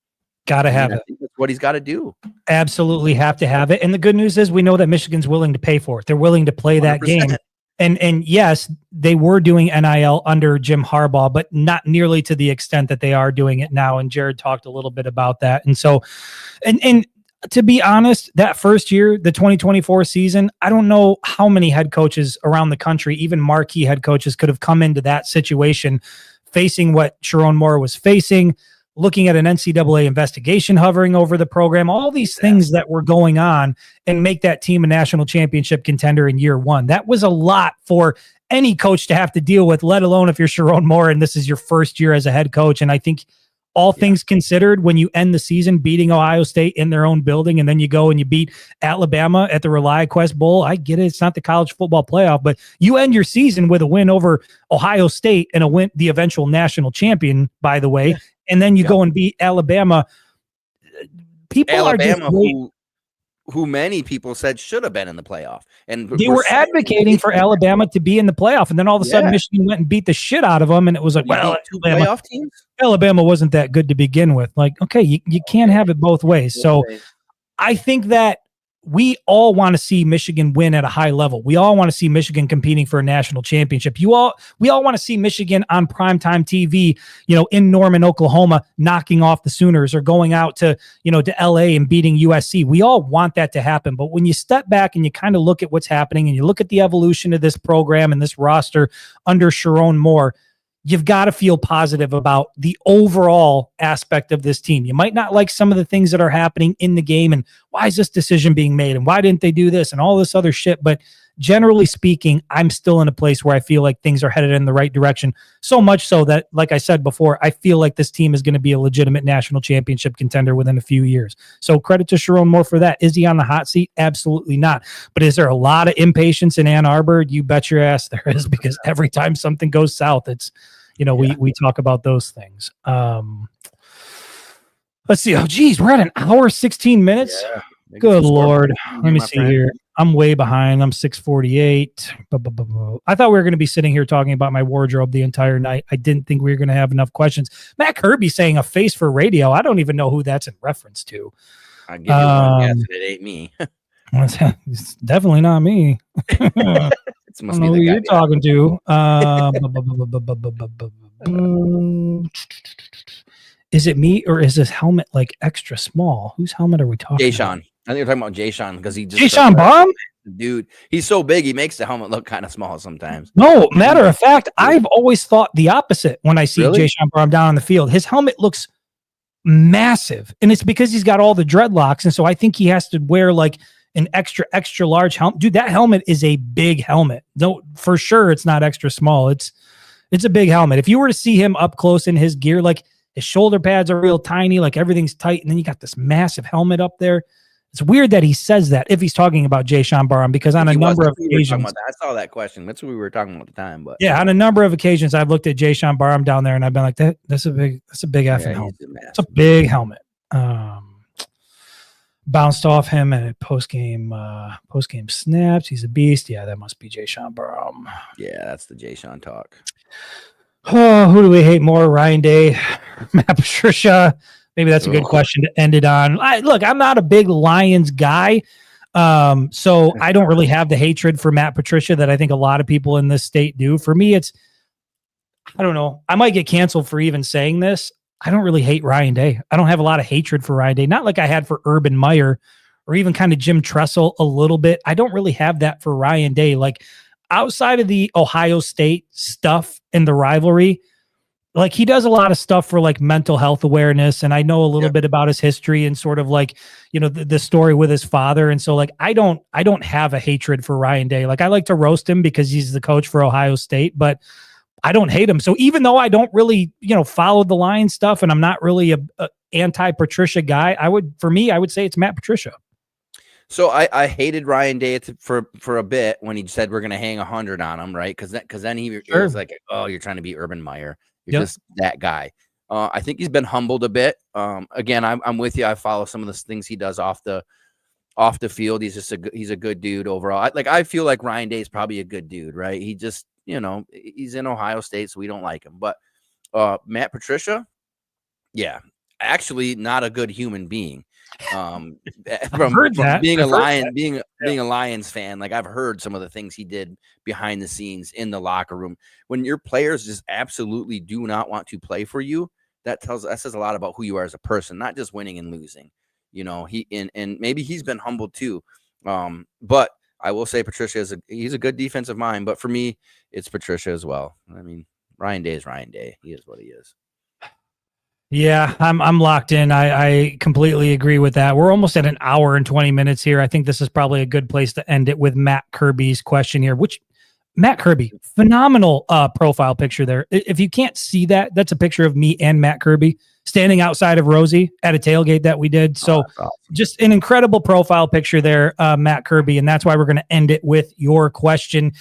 Got to have it. That's what he's got to do. Absolutely have to have it. And the good news is we know that Michigan's willing to pay for it. They're willing to play 100%. That game. And yes, they were doing NIL under Jim Harbaugh, but not nearly to the extent that they are doing it now. And Jared talked a little bit about that. And so, and to be honest, that first year, the 2024 season, I don't know how many head coaches around the country, even marquee head coaches, could have come into that situation facing what Sharon Moore was facing, looking at an NCAA investigation hovering over the program, all these things that were going on, and make that team a national championship contender in year one. That was a lot for any coach to have to deal with, let alone if you're Sharon Moore and this is your first year as a head coach. And I think all things considered, when you end the season beating Ohio State in their own building, and then you go and you beat Alabama at the ReliaQuest Bowl, I get it. It's not the college football playoff, but you end your season with a win over Ohio State and the eventual national champion, by the way. And then you go and beat Alabama. Alabama, who many people said should have been in the playoff, and they were advocating for Alabama to be in the playoff. And then all of a sudden, Michigan went and beat the shit out of them, and it was like, well, two playoff teams. Alabama wasn't that good to begin with. Like, okay, you can't have it both ways. So, I think that we all want to see Michigan win at a high level. We all want to see Michigan competing for a national championship. We all want to see Michigan on primetime TV, in Norman, Oklahoma, knocking off the Sooners, or going out to LA and beating USC. We all want that to happen. But when you step back and you kind of look at what's happening and you look at the evolution of this program and this roster under Sharon Moore, you've got to feel positive about the overall aspect of this team. You might not like some of the things that are happening in the game, and why is this decision being made, and why didn't they do this, and all this other shit. But generally speaking, I'm still in a place where I feel like things are headed in the right direction. So much so that, like I said before, I feel like this team is going to be a legitimate national championship contender within a few years. So credit to Sharon Moore for that. Is he on the hot seat? Absolutely not. But is there a lot of impatience in Ann Arbor? You bet your ass there is, because every time something goes south, it's, we talk about those things. Let's see. Oh, geez, we're at an hour, 16 minutes. Yeah. Good Lord. Let me see here. I'm way behind. I'm 6:48. I thought we were going to be sitting here talking about my wardrobe the entire night. I didn't think we were going to have enough questions. Matt Kirby saying a face for radio. I don't even know who that's in reference to. I'll give you one guess, and it ain't me. It's definitely not me. It must be the guy you're talking to. Is it me, or is this helmet like extra small? Whose helmet are we talking about? I think you're talking about Jayshawn, because he just Jayshawn Barham? Dude, he's so big, he makes the helmet look kind of small sometimes. No, matter of fact, I've always thought the opposite when I see Jayshawn Barham down on the field. His helmet looks massive, and it's because he's got all the dreadlocks, and so I think he has to wear like an extra large helmet. Dude, that helmet is a big helmet. No, for sure it's not extra small. It's a big helmet. If you were to see him up close in his gear, like his shoulder pads are real tiny, like everything's tight, and then you got this massive helmet up there. It's weird that he says that if he's talking about Jayshawn Barham, because on a number of occasions, I saw that question. That's what we were talking about at the time. But yeah, on a number of occasions, I've looked at Jayshawn Barham down there, and I've been like, that's a big effing helmet. It's a big helmet. Bounced off him at post game snaps. He's a beast. Yeah, that must be Jayshawn Barham. Yeah, that's the Jayshawn talk. Oh, who do we hate more? Ryan Day, Matt Patricia. Maybe that's a good question to end it on. Look, I'm not a big Lions guy, so I don't really have the hatred for Matt Patricia that I think a lot of people in this state do. For me, I don't know. I might get canceled for even saying this. I don't really hate Ryan Day. I don't have a lot of hatred for Ryan Day. Not like I had for Urban Meyer or even kind of Jim Tressel a little bit. I don't really have that for Ryan Day. Like outside of the Ohio State stuff and the rivalry, like he does a lot of stuff for like mental health awareness. And I know a little bit about his history and sort of like, the story with his father. And so like, I don't have a hatred for Ryan Day. Like I like to roast him because he's the coach for Ohio State, but I don't hate him. So even though I don't really, follow the Lions stuff and I'm not really a anti-Patricia guy, I would say it's Matt Patricia. So I hated Ryan Day for a bit when he said we're going to hang 100 on him, right? Because then he was like, oh, you're trying to be Urban Meyer. You're just that guy. I think he's been humbled a bit. Again, I'm with you. I follow some of the things he does off the field. He's a good dude overall. I feel like Ryan Day is probably a good dude, right? He just, he's in Ohio State, so we don't like him. But Matt Patricia, yeah, actually not a good human being. From being a Lions fan, like I've heard some of the things he did behind the scenes in the locker room. When your players just absolutely do not want to play for you, that says a lot about who you are as a person, not just winning and losing. And maybe he's been humbled too. But I will say Patricia he's a good defensive mind, but for me, it's Patricia as well. I mean, Ryan Day is Ryan Day. He is what he is. Yeah, I'm locked in. I completely agree with that. We're almost at an hour and 20 minutes here. I think this is probably a good place to end it with Matt Kirby's question here, which Matt Kirby, phenomenal profile picture there. If you can't see that, that's a picture of me and Matt Kirby standing outside of Rosie at a tailgate that we did. So just an incredible profile picture there, Matt Kirby. And that's why we're going to end it with your question.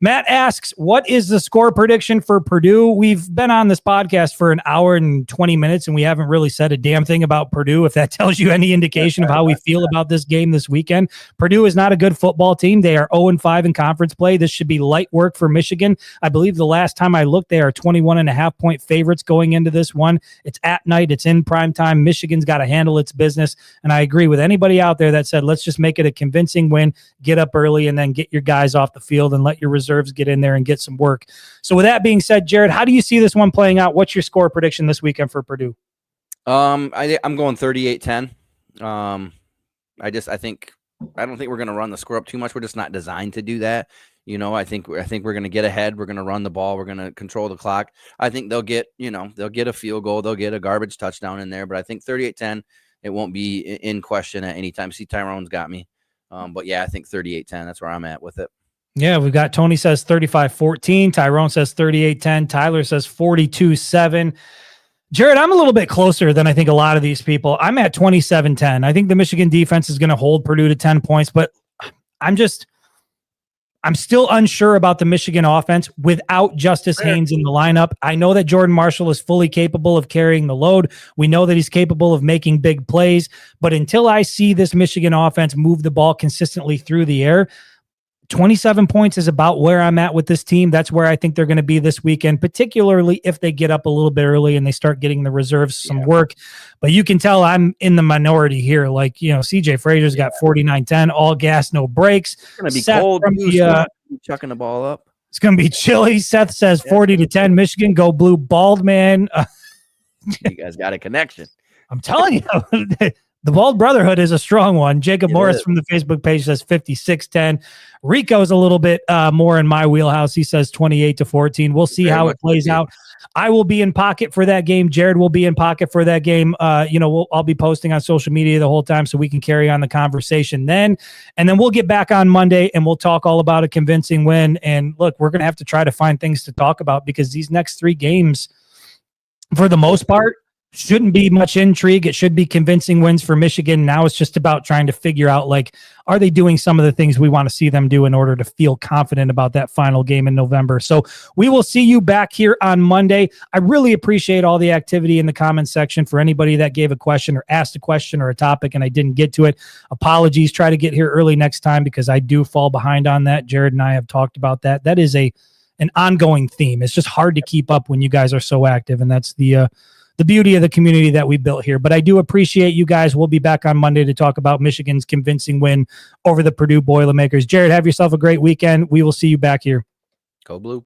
Matt asks, what is the score prediction for Purdue? We've been on this podcast for an hour and 20 minutes, and we haven't really said a damn thing about Purdue, if that tells you any indication of how we feel about this game this weekend. Purdue is not a good football team. They are 0-5 in conference play. This should be light work for Michigan. I believe the last time I looked, they are 21.5-point favorites going into this one. It's at night. It's in prime time. Michigan's got to handle its business, and I agree with anybody out there that said, let's just make it a convincing win, get up early, and then get your guys off the field and let your reserves get in there and get some work. So with that being said, Jared, how do you see this one playing out? What's your score prediction this weekend for Purdue? I'm going 38-10. I don't think we're going to run the score up too much. We're just not designed to do that. I think we're going to get ahead. We're going to run the ball. We're going to control the clock. I think they'll get a field goal. They'll get a garbage touchdown in there, but I think 38-10, it won't be in question at any time. See, Tyrone's got me. But yeah, I think 38-10, that's where I'm at with it. Yeah, we've got Tony says 35-14. Tyrone says 38-10. Tyler says 42-7. Jared, I'm a little bit closer than I think a lot of these people. I'm at 27-10. I think the Michigan defense is going to hold Purdue to 10 points, but I'm still unsure about the Michigan offense without Justice Haynes in the lineup. I know that Jordan Marshall is fully capable of carrying the load. We know that he's capable of making big plays, but until I see this Michigan offense move the ball consistently through the air, 27 points is about where I'm at with this team. That's where I think they're going to be this weekend, particularly if they get up a little bit early and they start getting the reserves some work. But you can tell I'm in the minority here. Like, CJ Frazier's got 49-10, all gas, no brakes. It's going to be cold. Chucking the ball up. It's going to be chilly. Seth says 40-10, Michigan, go blue, bald man. You guys got a connection. I'm telling you. The Bald Brotherhood is a strong one. Jacob Morris from the Facebook page says 56-10. Rico's a little bit more in my wheelhouse. He says 28-14. We'll see how it plays out. I will be in pocket for that game. Jared will be in pocket for that game. I'll be posting on social media the whole time so we can carry on the conversation then. And then we'll get back on Monday and we'll talk all about a convincing win. And look, we're going to have to try to find things to talk about because these next three games, for the most part, shouldn't be much intrigue. It should be convincing wins for Michigan. Now it's just about trying to figure out, are they doing some of the things we want to see them do in order to feel confident about that final game in November? So we will see you back here on Monday. I really appreciate all the activity in the comments section. For anybody that gave a question or asked a question or a topic and I didn't get to it, apologies. Try to get here early next time because I do fall behind on that. Jared and I have talked about that. That is an ongoing theme. It's just hard to keep up when you guys are so active, and that's the beauty of the community that we built here. But I do appreciate you guys. We'll be back on Monday to talk about Michigan's convincing win over the Purdue Boilermakers. Jared, have yourself a great weekend. We will see you back here. Go Blue.